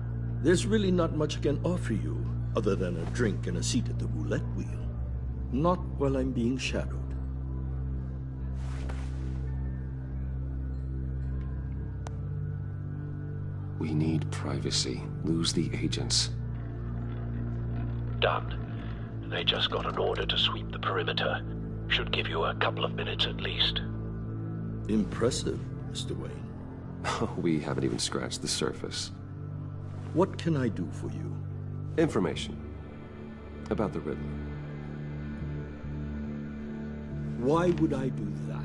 There's really not much I can offer you other than a drink and a seat at the roulette wheel. Not while I'm being shadowed. We need privacy. Lose the agents. Done. They just got an order to sweep the perimeter. Should give you a couple of minutes at least. Impressive, Mr. Wayne. We haven't even scratched the surface. What can I do for you? Information about the Riddler. Why would I do that?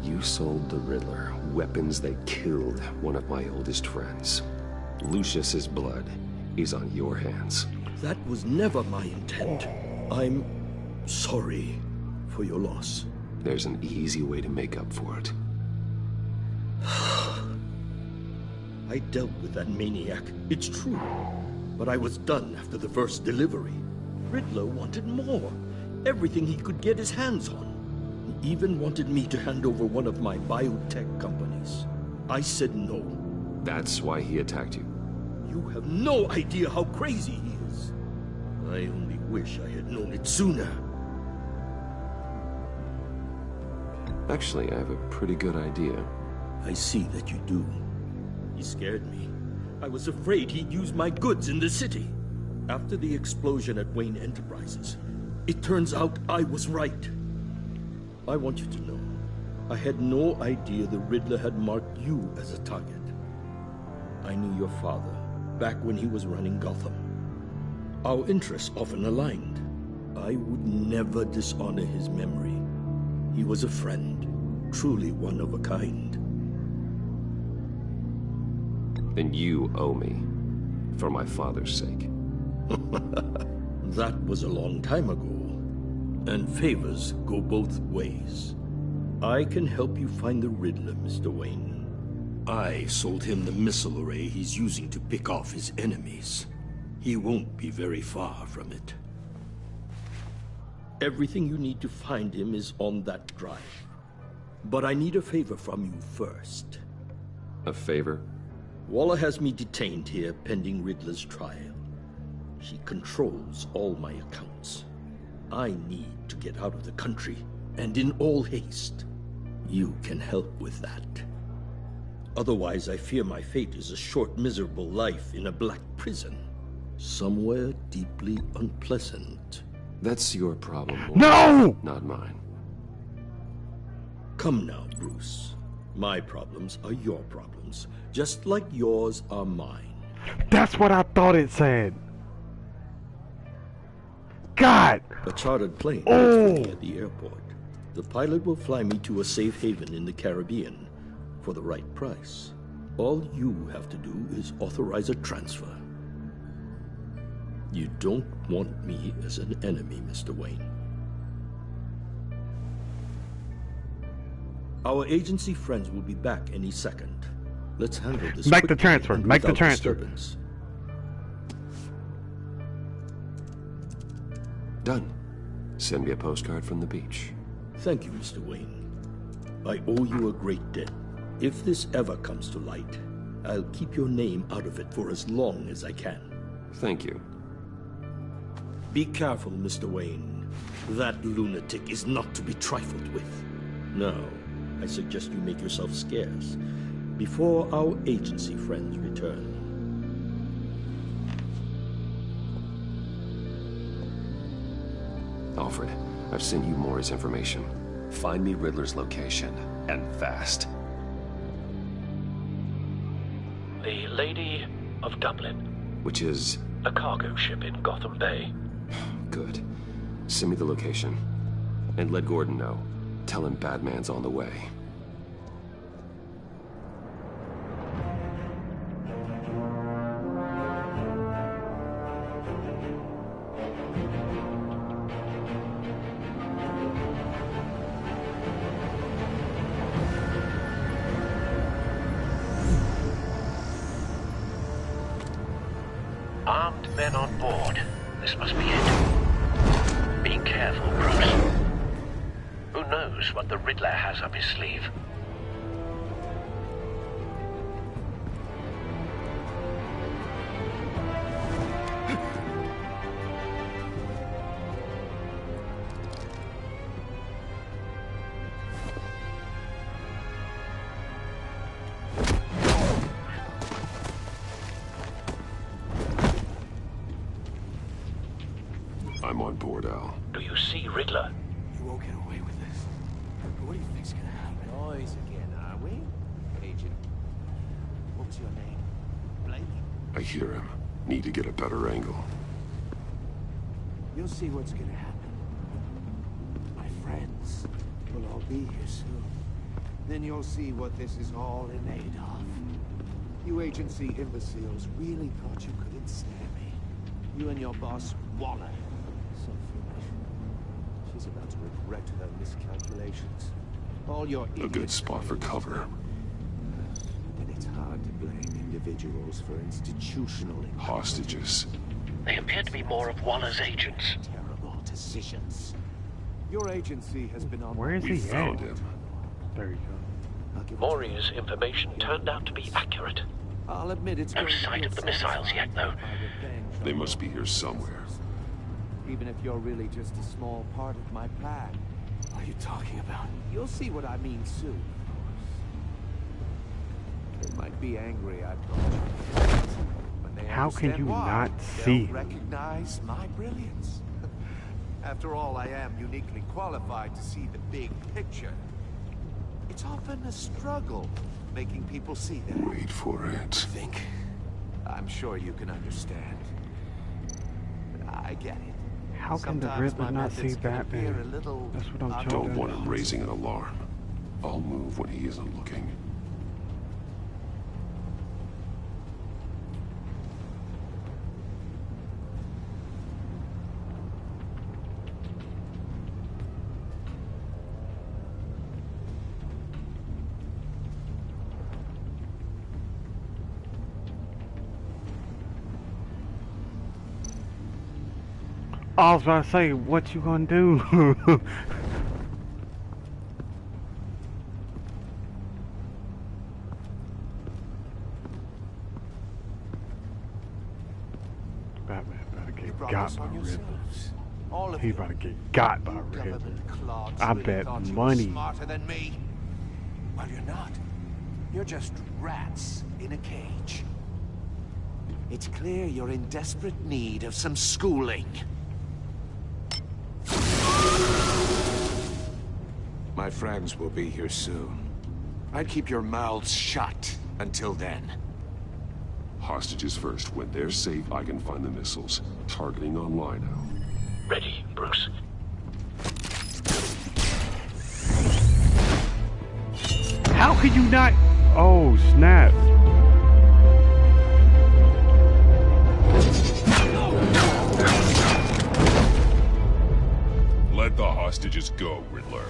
You sold the Riddler weapons that killed one of my oldest friends. Lucius's blood is on your hands. That was never my intent. I'm sorry for your loss. There's an easy way to make up for it. I dealt with that maniac, it's true. But I was done after the first delivery. Riddler wanted more. Everything he could get his hands on. He even wanted me to hand over one of my biotech companies. I said no. That's why he attacked you. You have no idea how crazy he is. I only wish I had known it sooner. Actually, I have a pretty good idea. I see that you do. He scared me. I was afraid he'd use my goods in the city. After the explosion at Wayne Enterprises, it turns out I was right. I want you to know, I had no idea the Riddler had marked you as a target. I knew your father back when he was running Gotham. Our interests often aligned. I would never dishonor his memory. He was a friend, truly one of a kind. Then you owe me, for my father's sake. That was a long time ago, and favors go both ways. I can help you find the Riddler, Mr. Wayne. I sold him the missile array he's using to pick off his enemies. He won't be very far from it. Everything you need to find him is on that drive. But I need a favor from you first. A favor? Waller has me detained here pending Riddler's trial. She controls all my accounts. I need to get out of the country, and in all haste. You can help with that. Otherwise, I fear my fate is a short, miserable life in a black prison. Somewhere deeply unpleasant. That's your problem, boy. No! Not mine. Come now, Bruce. My problems are your problems, just like yours are mine. That's what I thought it said. God! A chartered plane waits for me at the airport. The pilot will fly me to a safe haven in the Caribbean for the right price. All you have to do is authorize a transfer. You don't want me as an enemy, Mr. Wayne. Our agency friends will be back any second. Let's handle this. Make the transfer. Make the transfer. Disturbance. Done. Send me a postcard from the beach. Thank you, Mr. Wayne. I owe you a great debt. If this ever comes to light, I'll keep your name out of it for as long as I can. Thank you. Be careful, Mr. Wayne. That lunatic is not to be trifled with. Now, I suggest you make yourself scarce before our agency friends return. Alfred, I've sent you Moore's information. Find me Riddler's location, and fast. The Lady of Dublin. Which is? A cargo ship in Gotham Bay. Good. Send me the location. And let Gordon know. Tell him Batman's on the way. Armed men on board. This must be it. Be careful, Bruce. Who knows what the Riddler has up his sleeve? I'm on board, Al. Do you see Riddler? You won't get away with this. What do you think's gonna happen? Noise again, are we? Agent. What was your name? Blake? I hear him. Need to get a better angle. You'll see what's gonna happen. My friends will all be here soon. Then you'll see what this is all in aid of. You agency imbeciles really thought you could ensnare me. You and your boss, Waller. So foolish. She's about to regret her miscalculations. All your A good spot for cover. And it's hard to blame individuals for institutional Hostages. They appear to be more of Waller's agents. Terrible decisions. Your agency has been on... Where is he found at? him. There you go. Maury's information turned out to be accurate. I'll admit it's No sight of the missiles yet, though. They must be here somewhere. Even if you're really just a small part of my plan. What are you talking about? You'll see what I mean soon, of course. They might be angry I brought you. When they How can you why, not see? they'll recognize my brilliance. After all, I am uniquely qualified to see the big picture. It's often a struggle making people see that. Wait for it. Think? I'm sure you can understand. But I get it. How can the Sometimes Riddler my not see methods can appear Batman? a little That's what I'm trying Don't to want him raising an alarm. I'll move when he isn't looking. I was about to say, what you gonna do? Batman better get got by Riddler. All of He you. about to get got by Riddler. Government clods I really bet thought you were money. smarter than me. Well, you're not. You're just rats in a cage. It's clear you're in desperate need of some schooling. My friends will be here soon. I'd keep your mouths shut until then. Hostages first. When they're safe, I can find the missiles. Targeting online now. Ready, Bruce. How could you not? Oh, snap. Let the hostages go, Riddler.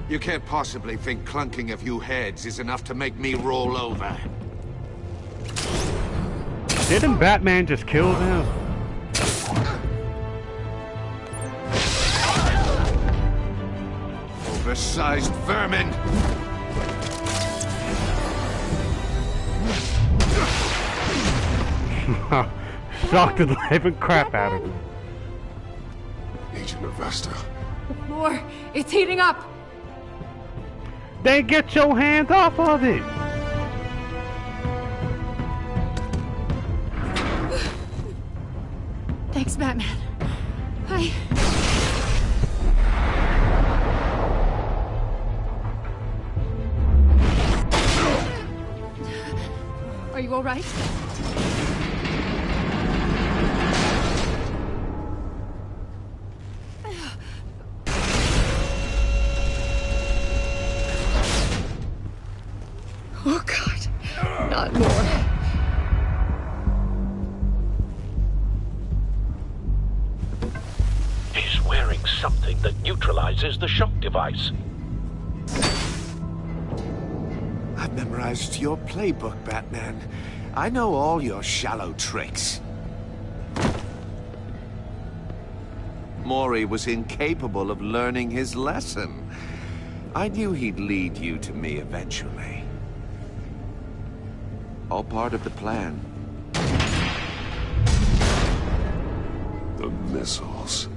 You can't possibly think clunking a few heads is enough to make me roll over. Didn't Batman just kill them? Oversized vermin! Shocked the living crap out of him. Agent Avesta. More! It's heating up! Then get your hands off of it! Thanks, Batman. Are you all right? Oh, God. Not more. He's wearing something that neutralizes the shock device. I've memorized your playbook, Batman. I know all your shallow tricks. Maury was incapable of learning his lesson. I knew he'd lead you to me eventually. All part of the plan. The missiles.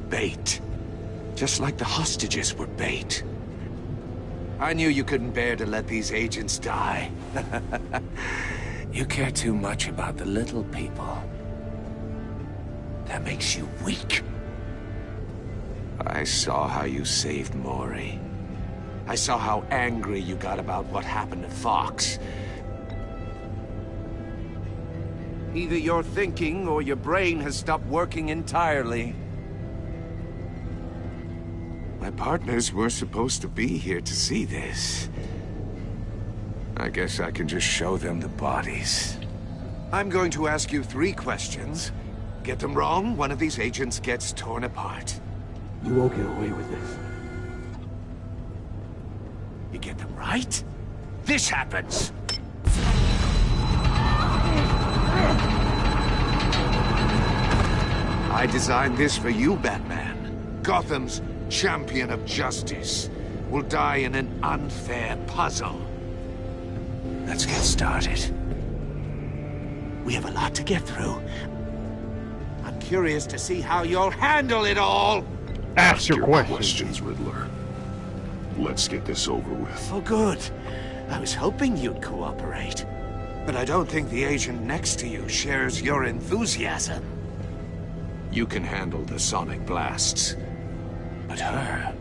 Bait. Just like the hostages were bait. I knew you couldn't bear to let these agents die. You care too much about the little people. That makes you weak. I saw how you saved Maury. I saw how angry you got about what happened to Fox. Either you're thinking or your brain has stopped working entirely. My partners were supposed to be here to see this. I guess I can just show them the bodies. I'm going to ask you 3 questions. Get them wrong, one of these agents gets torn apart. You won't get away with this. You get them right, this happens. I designed this for you, Batman. Gotham's champion of justice will die in an unfair puzzle. Let's get started. We have a lot to get through. I'm curious to see how you'll handle it all. Ask your questions, Riddler. Let's get this over with. Oh, good. I was hoping you'd cooperate. But I don't think the agent next to you shares your enthusiasm. You can handle the sonic blasts. But her...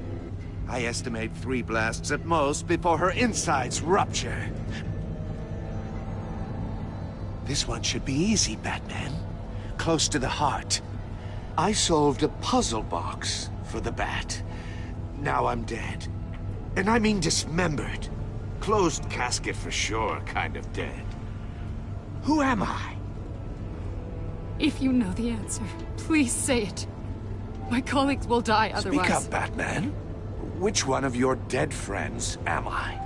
I estimate 3 blasts at most before her insides rupture. This one should be easy, Batman. Close to the heart. I solved a puzzle box for the Bat. Now I'm dead. And I mean dismembered. Closed casket for sure, kind of dead. Who am I? If you know the answer, please say it. My colleagues will die otherwise. Speak up, Batman. Which one of your dead friends am I?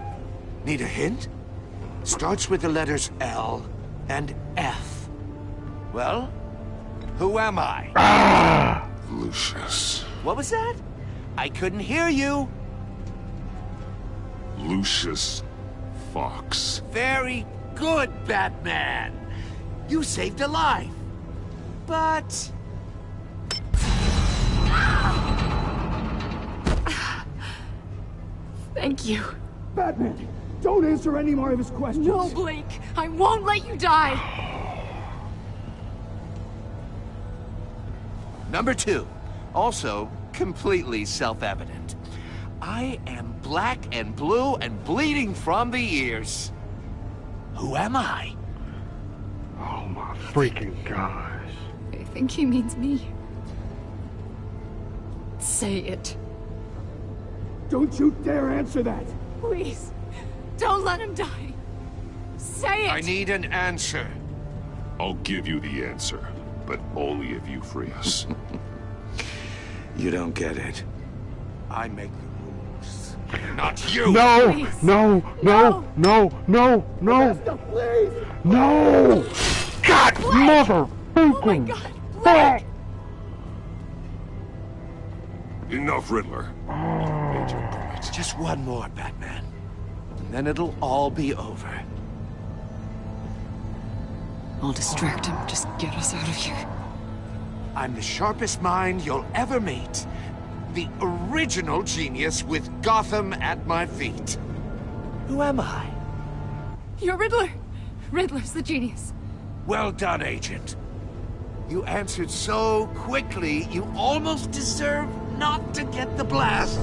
Need a hint? Starts with the letters L and F. Well, who am I? Lucius. What was that? I couldn't hear you. Lucius Fox. Very good, Batman. You saved a life. But... Thank you. Batman, don't answer any more of his questions. No, Blake. I won't let you die. Number 2. Also, completely self-evident. I am black and blue and bleeding from the ears. Who am I? Oh my freaking gosh. I think he means me. Say it. Don't you dare answer that! Please, don't let him die. Say it! I need an answer. I'll give you the answer, but only if you free us. You don't get it. I make the rules, not you! No! Please. No! No! No! No! No! Please! No! God, mother! Oh my God, Blake! Enough, Riddler. Made your point. Just one more, Batman. And then it'll all be over. I'll distract him. Just get us out of here. I'm the sharpest mind you'll ever meet. The original genius with Gotham at my feet. Who am I? You're Riddler. Riddler's the genius. Well done, Agent. You answered so quickly, you almost deserve not to get the blast.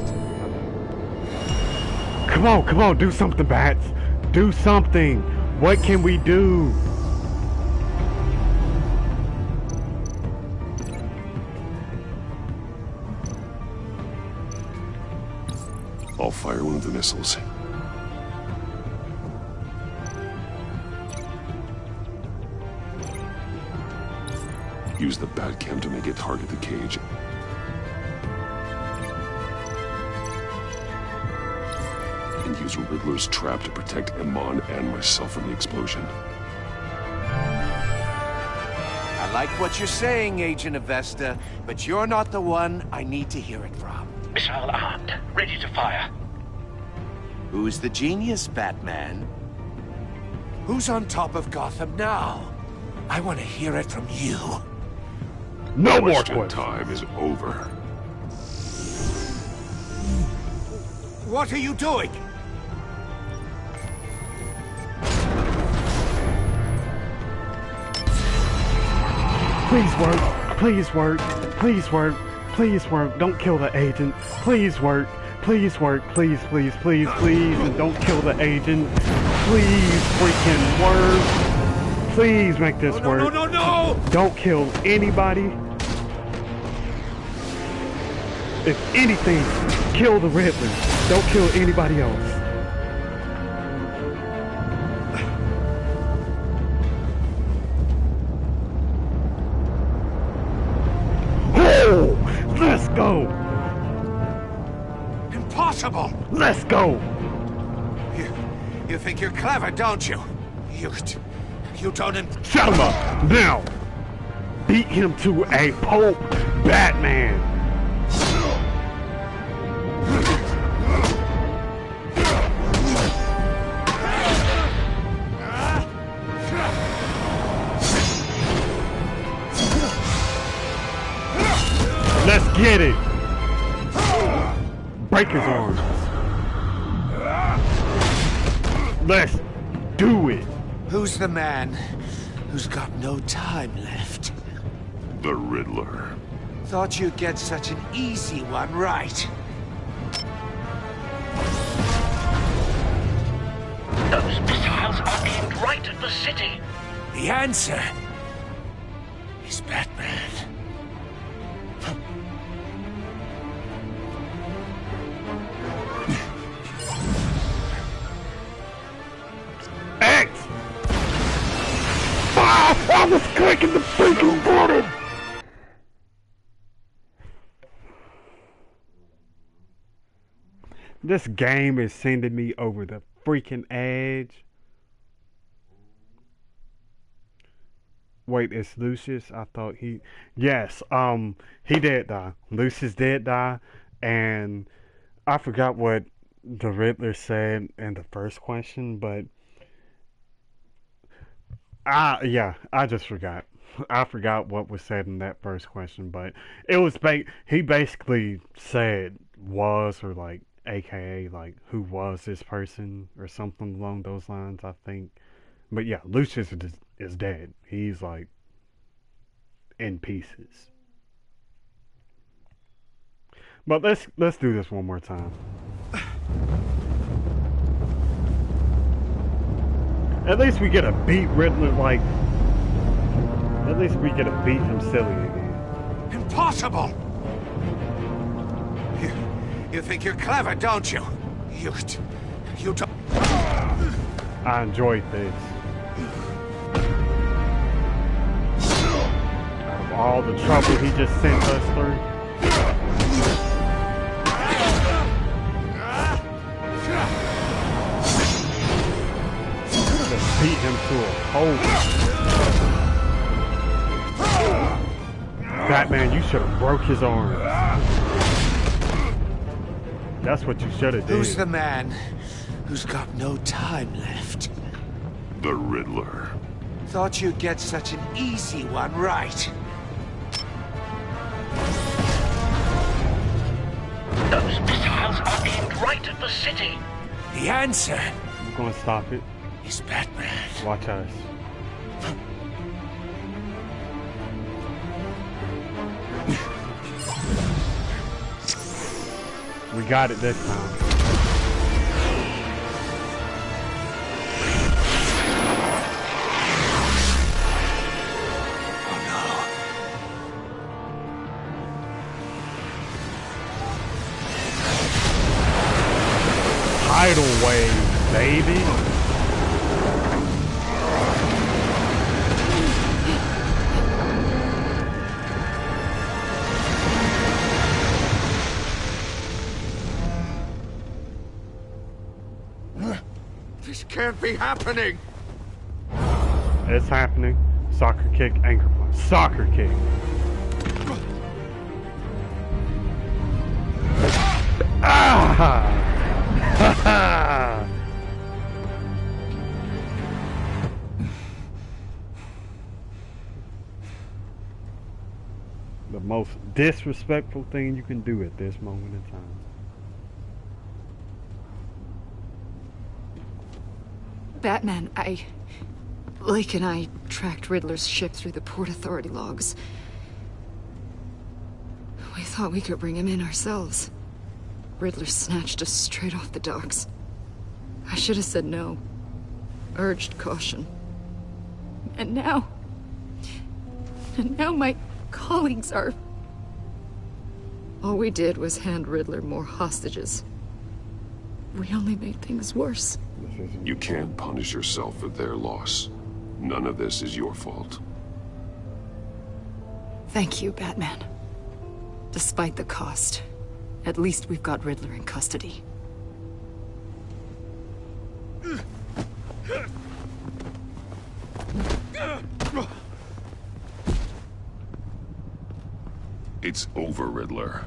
Come on, do something, Bats. Do something. What can we do? I'll fire one of the missiles. Use the Batcam to make it target the cage. And use Riddler's trap to protect Iman and myself from the explosion. I like what you're saying, Agent Avesta, but you're not the one I need to hear it from. Missile armed, ready to fire. Who's the genius, Batman? Who's on top of Gotham now? I want to hear it from you. No more questions. Time is over. What are you doing? Please work. Please work. Please work. Please work. Don't kill the agent. Please work. Please work. Please, please, please, please. And don't kill the agent. Please freaking work. Please make this work. No! Don't kill anybody. If anything, kill the Riddler. Don't kill anybody else. Oh! Let's go! Impossible! Let's go! You think you're clever, don't you? You don't... Shut him up! Now! Beat him to a pulp, Batman! Let's get it! Break his arms. Let's do it! Who's the man who's got no time left? The Riddler. Thought you'd get such an easy one right. Those missiles are aimed right at the city. The answer is Batman. X! Ah, I was clicking the freaking button! This game is sending me over the freaking edge. Wait, it's Lucius? I thought he... Yes, he did die. Lucius did die, and I forgot what the Riddler said in the first question, but... yeah, I just forgot. I forgot what was said in that first question, but it was... he basically said was, or like, AKA, like, who was this person, or something along those lines, I think. But yeah, Lucius is dead. He's like in pieces. But let's do this one more time. At least we get to beat Riddler, like, at least we get to beat him silly again. Impossible! You think you're clever, don't you? You don't... I enjoyed this. Out of all the trouble he just sent us through. Just beat him to a pulp. Batman, you should have broke his arms. That's what you should have did. Who's the man who's got no time left? The Riddler. Thought you'd get such an easy one right. Those missiles are aimed right at the city. The answer... I'm gonna stop it. ...is Batman. Watch us. We got it this time. Tidal wave, baby. This can't be happening. It's happening. Soccer kick, anchor point. Soccer kick. Ah! The most disrespectful thing you can do at this moment in time. Batman, Lake and I tracked Riddler's ship through the Port Authority logs. We thought we could bring him in ourselves. Riddler snatched us straight off the docks. I should have said no. Urged caution. And now my colleagues are... All we did was hand Riddler more hostages. We only made things worse. You can't punish yourself for their loss. None of this is your fault. Thank you, Batman. Despite the cost, at least we've got Riddler in custody. It's over, Riddler.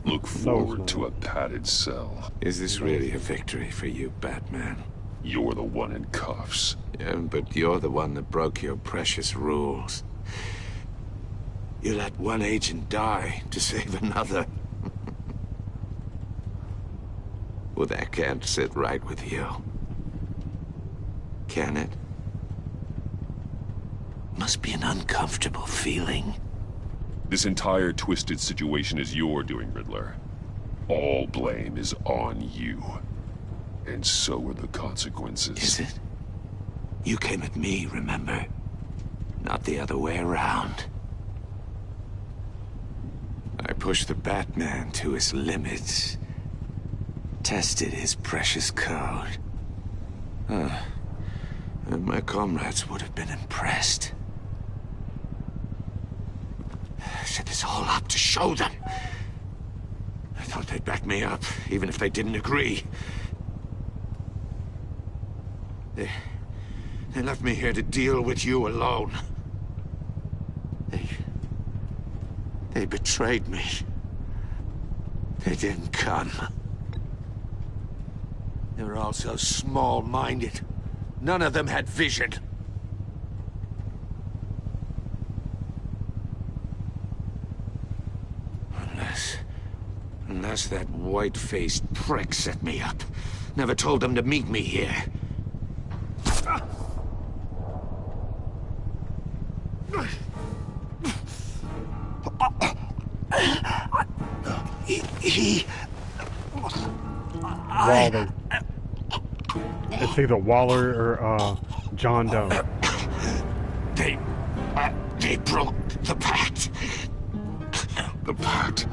Look forward to a padded cell. Is this really a victory for you, Batman? You're the one in cuffs. Yeah, but you're the one that broke your precious rules. You let one agent die to save another. Well, that can't sit right with you. Can it? Must be an uncomfortable feeling. This entire twisted situation is your doing, Riddler. All blame is on you. And so are the consequences. Is it? You came at me, remember? Not the other way around. I pushed the Batman to his limits. Tested his precious code. And my comrades would have been impressed. I set this all up to show them. I thought they'd back me up, even if they didn't agree. They left me here to deal with you alone. They betrayed me. They didn't come. They were all so small-minded. None of them had vision. Unless that white-faced prick set me up. Never told them to meet me here. Waller. It's either Waller or John Doe. They broke the pact. The pact?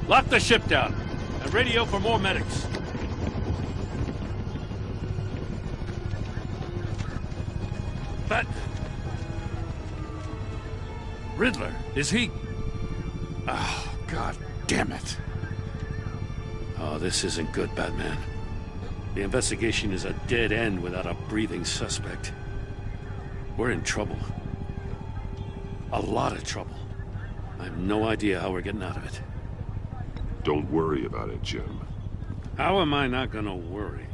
Lock the ship down and radio for more medics. But Riddler, is he? Oh, God damn it. Oh, this isn't good, Batman. The investigation is a dead end without a breathing suspect. We're in trouble. A lot of trouble. I have no idea how we're getting out of it. Don't worry about it, Jim. How am I not gonna worry?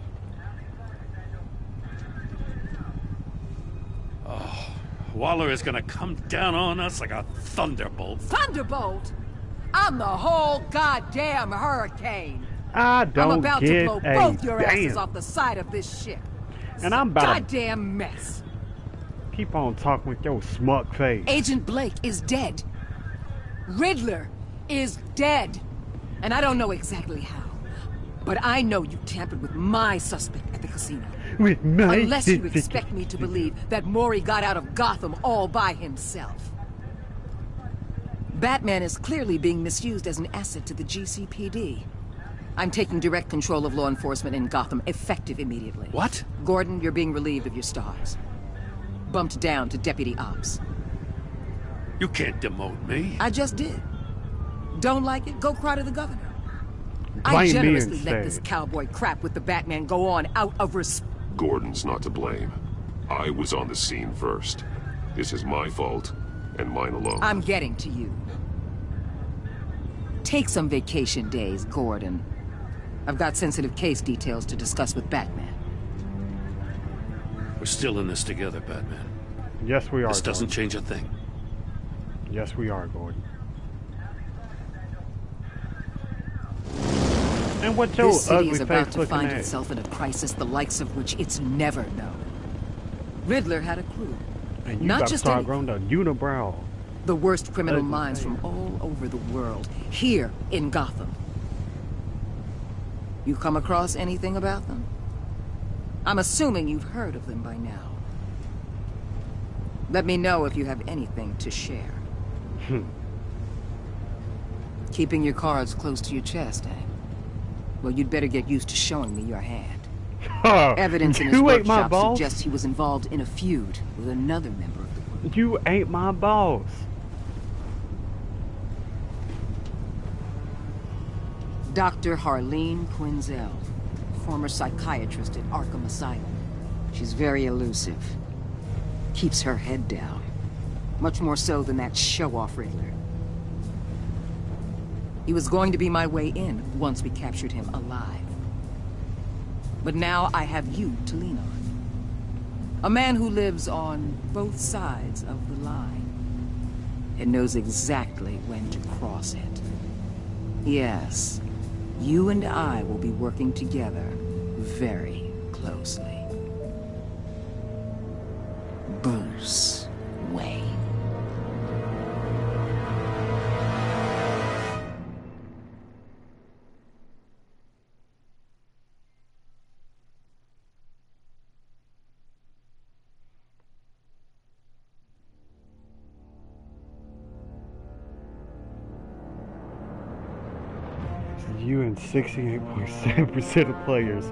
Oh, Waller is gonna come down on us like a thunderbolt. Thunderbolt? I'm the whole goddamn hurricane. I'm about to blow both your asses off the side of this ship. And I'm about goddamn mess. Keep on talking with your smug face. Agent Blake is dead. Riddler is dead. And I don't know exactly how. But I know you tampered with my suspect at the casino. With my Unless you expect me to believe that Mori got out of Gotham all by himself. Batman is clearly being misused as an asset to the GCPD. I'm taking direct control of law enforcement in Gotham, effective immediately. What? Gordon, you're being relieved of your stars. Bumped down to Deputy Ops. You can't demote me. I just did. Don't like it? Go cry to the governor. Blame I me generously instead. let this cowboy crap with the Batman go on out of respect. Gordon's not to blame. I was on the scene first. This is my fault, and mine alone. I'm getting to you. Take some vacation days, Gordon. I've got sensitive case details to discuss with Batman. We're still in this together, Batman. Yes, we are. This doesn't Gordon. change a thing. Yes, we are, Gordon. And what your This city ugly is face about to looking find at? itself in a crisis the likes of which it's never known. Riddler had a clue. And you Not got to just start any. growing the unibrow. The worst criminal Ugly minds face. from all over the world, here in Gotham. You come across anything about them? I'm assuming you've heard of them by now. Let me know if you have anything to share. Keeping your cards close to your chest, eh? Well, you'd better get used to showing me your hand. Evidence in his You ain't my workshop boss. suggests he was involved in a feud with another member of the group. You ain't my boss. Dr. Harleen Quinzel, former psychiatrist at Arkham Asylum. She's very elusive. Keeps her head down. Much more so than that show-off Riddler. He was going to be my way in once we captured him alive. But now I have you to lean on. A man who lives on both sides of the line and knows exactly when to cross it. Yes, you and I will be working together very closely. Bruce Wayne. You and 68.7% of players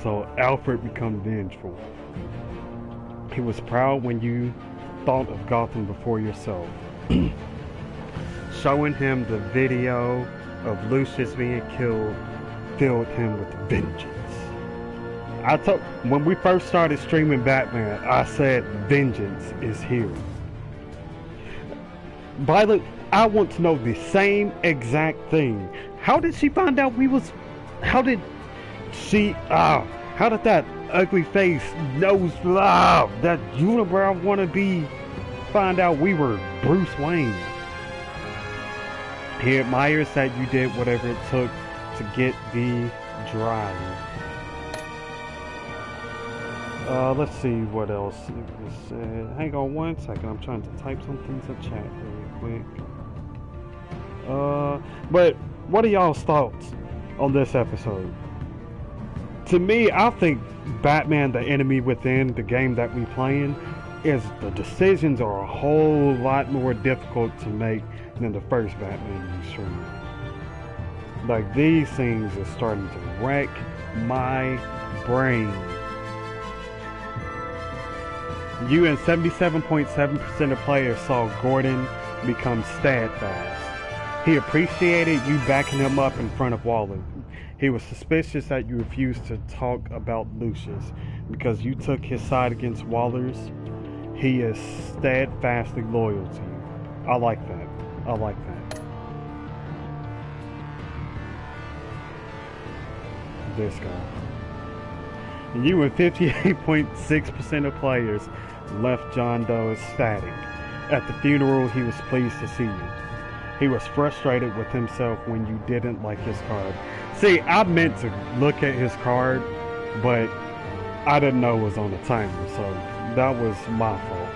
saw Alfred become vengeful. He was proud when you thought of Gotham before yourself. Showing him the video of Lucius being killed filled him with vengeance. When we first started streaming Batman, I said vengeance is here. Violet, I want to know the same exact thing. How did she find out how did that ugly face, nose, that unibrow wannabe find out we were Bruce Wayne? He admires that you did whatever it took to get the drive. Let's see what else it was said. Hang on one second, I'm trying to type something to chat really quick. But what are y'all's thoughts on this episode? To me, I think Batman: The Enemy Within, the game that we playing, is the decisions are a whole lot more difficult to make than the first Batman you streamed. Like, these things are starting to wreck my brain. You and 77.7% of players saw Gordon become steadfast. He appreciated you backing him up in front of Waller. He was suspicious that you refused to talk about Lucius because you took his side against Waller's. He is steadfastly loyal to you. I like that. I like that. This guy. You and 58.6% of players left John Doe ecstatic. At the funeral, he was pleased to see you. He was frustrated with himself when you didn't like his card. See, I meant to look at his card, but I didn't know it was on the timer, so that was my fault.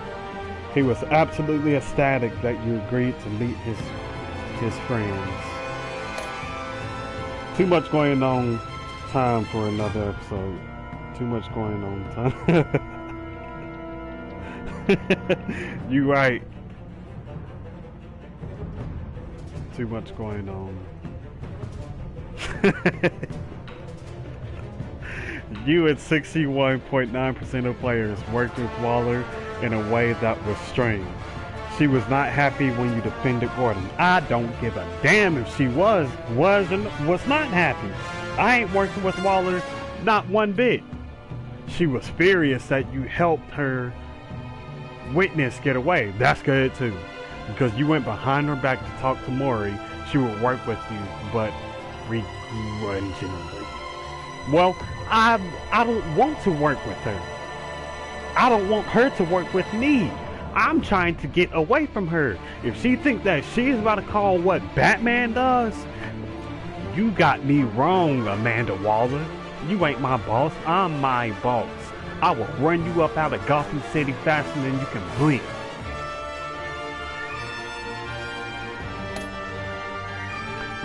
He was absolutely ecstatic that you agreed to meet his friends. Too much going on time for another episode. Too much going on time. You right. Too much going on. You and 61.9% of players worked with Waller in a way that was strange. She was not happy when you defended Gordon. I don't give a damn if she was not happy. I ain't working with Waller not one bit. She was furious that you helped her witness get away. That's good too. Because you went behind her back to talk to Maury. She would work with you, but begrudgingly. Well, I don't want to work with her. I don't want her to work with me. I'm trying to get away from her. If she thinks that she's about to call what Batman does, You got me wrong, Amanda Waller. You ain't my boss. I'm my boss. I will run you up out of Gotham City faster than you can blink.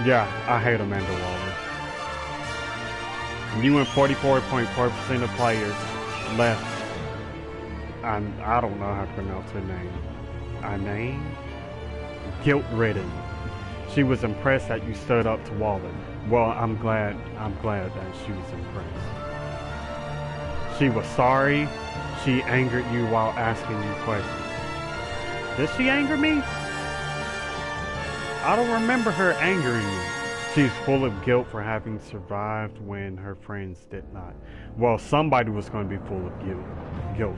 Yeah, I hate Amanda Waller. You and 44.4% of players left. I don't know how to pronounce her name. Her name? Guilt-ridden. She was impressed that you stood up to Waller. Well, I'm glad that she was impressed. She was sorry. She angered you while asking you questions. Did she anger me? I don't remember her angering you. She's full of guilt for having survived when her friends did not. Well, somebody was going to be full of guilt.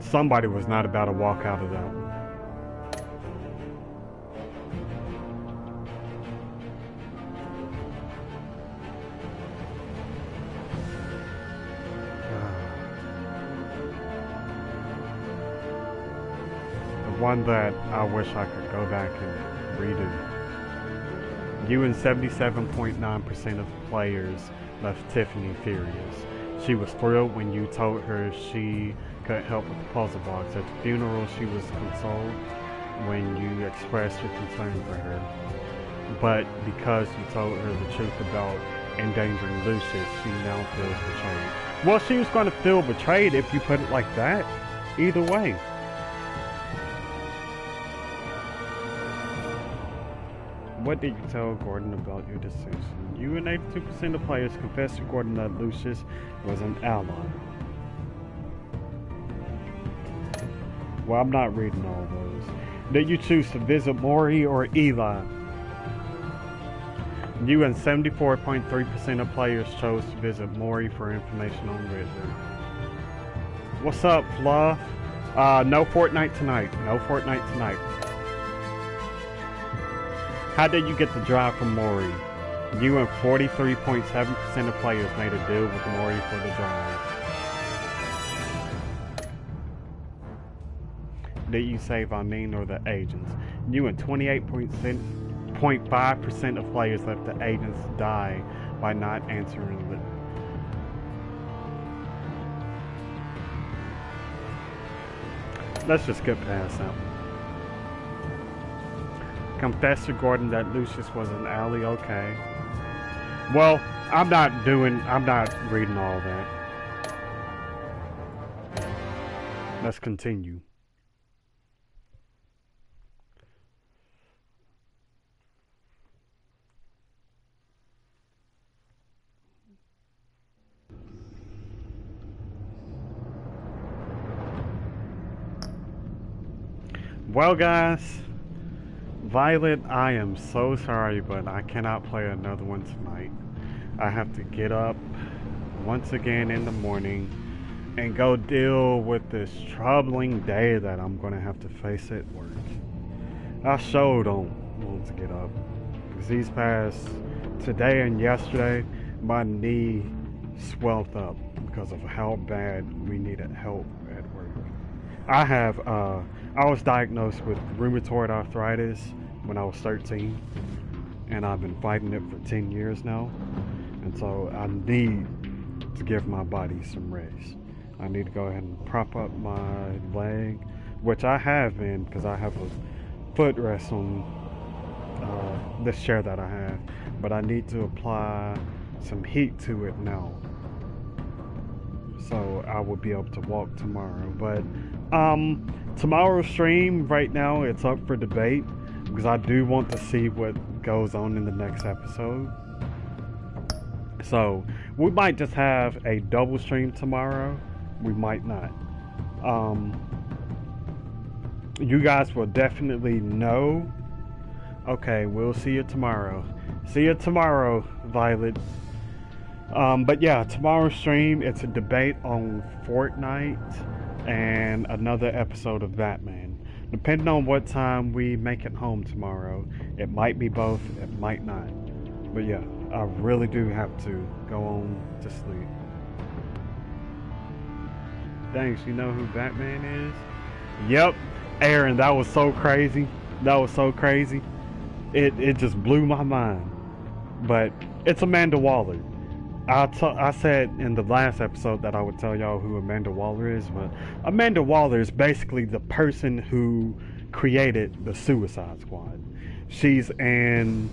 Somebody was not about to walk out of that one. The one that I wish I could go back and redo. You and 77.9% of players left Tiffany furious. She was thrilled when you told her she couldn't help with the puzzle box. At the funeral, she was consoled when you expressed your concern for her. But because you told her the truth about endangering Lucius, she now feels betrayed. Well, she was going to feel betrayed if you put it like that. Either way. What did you tell Gordon about your decision? You and 82% of players confessed to Gordon that Lucius was an ally. Well, I'm not reading all those. Did you choose to visit Maury or Eli? You and 74.3% of players chose to visit Maury for information on Riddler. What's up, Fluff? No Fortnite tonight. No Fortnite tonight. How did you get the drive from Maury? You and 43.7% of players made a deal with Maury for the drive. Did you save Amin or the agents? You and 28.5% of players left the agents die by not answering the... Let's just get past that one. Confess to Gordon that Lucius was an ally, okay. Well, I'm not reading all that. Let's continue. Well, guys, Violet, I am so sorry, but I cannot play another one tonight. I have to get up once again in the morning and go deal with this troubling day that I'm going to have to face at work. I sure don't want to get up, because these past today and yesterday, my knee swelled up because of how bad we needed help at work. I was diagnosed with rheumatoid arthritis when I was 13, and I've been fighting it for 10 years now, and so I need to give my body some rest. I need to go ahead and prop up my leg, which I have been, because I have a footrest on this chair that I have, but I need to apply some heat to it now, so I will be able to walk tomorrow. But tomorrow's stream right now, it's up for debate, because I do want to see what goes on in the next episode. So we might just have a double stream tomorrow. We might not. You guys will definitely know. Okay, we'll see you tomorrow. See you tomorrow, Violet. But yeah, tomorrow's stream, it's a debate on Fortnite and another episode of Batman. Depending on what time we make it home tomorrow, it might be both, it might not. But yeah, I really do have to go on to sleep. Thanks, you know who Batman is? Yep, Aaron, that was so crazy. That was so crazy. It just blew my mind. but it's Amanda Waller. I said in the last episode that I would tell y'all who Amanda Waller is, but Amanda Waller is basically the person who created the Suicide Squad. She's in,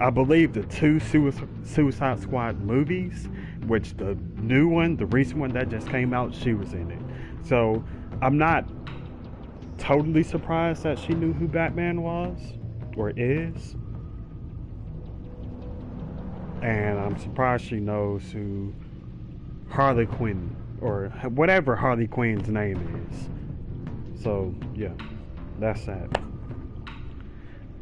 I believe, the 2 Suicide Squad movies, which the new one, the recent one that just came out, she was in it. So I'm not totally surprised that she knew who Batman was, or is. And I'm surprised she knows who Harley Quinn, or whatever Harley Quinn's name is. So, yeah, that's that.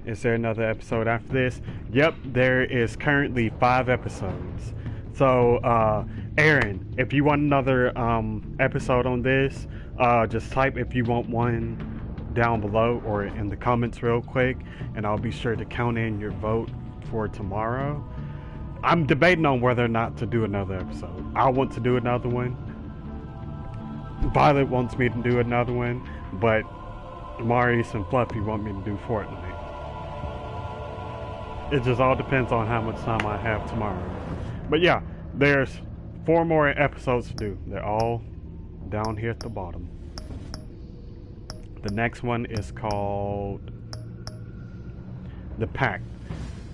Is there another episode after this? Yep, there is currently 5 episodes. So, Aaron, if you want another episode on this, just type if you want one down below or in the comments real quick, and I'll be sure to count in your vote for tomorrow. I'm debating on whether or not to do another episode. I want to do another one. Violet wants me to do another one, but Maurice and Fluffy want me to do Fortnite. It just all depends on how much time I have tomorrow. But yeah, there's 4 more episodes to do. They're all down here at the bottom. The next one is called The Pact.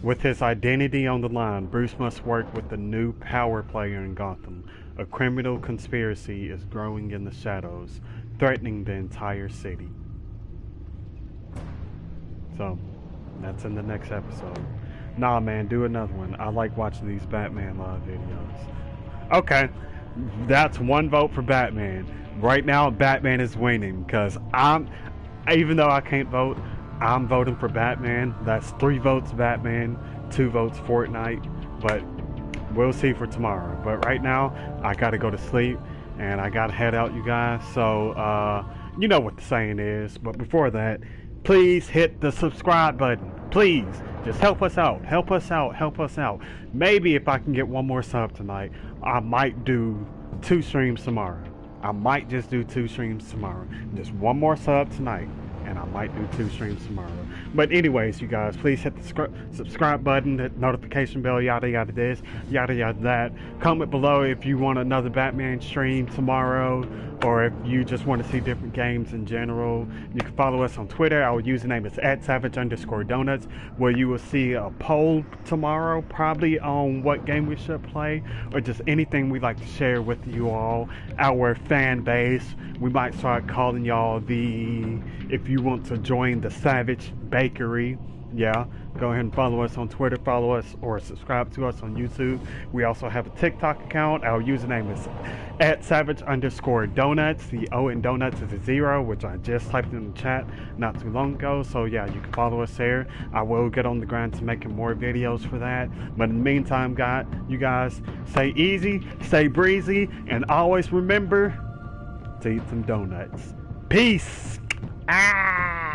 With his identity on the line, Bruce must work with the new power player in Gotham. A criminal conspiracy is growing in the shadows, threatening the entire city. So, that's in the next episode. Nah, man, do another one. I like watching these Batman live videos. Okay, that's 1 vote for Batman. Right now, Batman is winning, because even though I can't vote, I'm voting for Batman. That's 3 votes Batman, 2 votes Fortnite, but we'll see for tomorrow. But right now, I gotta go to sleep, and I gotta head out, you guys. So, you know what the saying is. But before that, please hit the subscribe button. Please, just help us out. Help us out. Help us out. Maybe if I can get 1 more sub tonight, I might do 2 streams tomorrow. I might just do 2 streams tomorrow. Just 1 more sub tonight, and I might do 2 streams tomorrow. But anyways, you guys, please hit the subscribe button, the notification bell, yada yada this, yada yada that. Comment below if you want another Batman stream tomorrow, or if you just want to see different games in general. You can follow us on Twitter. Our username is @savage_donuts, where you will see a poll tomorrow, probably on what game we should play, or just anything we'd like to share with you all, our fan base. We might start calling y'all if you want to join the Savage Bakery. Yeah, go ahead and follow us on Twitter, follow us or subscribe to us on YouTube. We also have a TikTok account. Our username is @savage_donuts. The O in donuts is a 0, which I just typed in the chat not too long ago. So yeah, you can follow us there. I will get on the grind to making more videos for that. But in the meantime, you guys stay easy, stay breezy, and always remember to eat some donuts. Peace. Ah!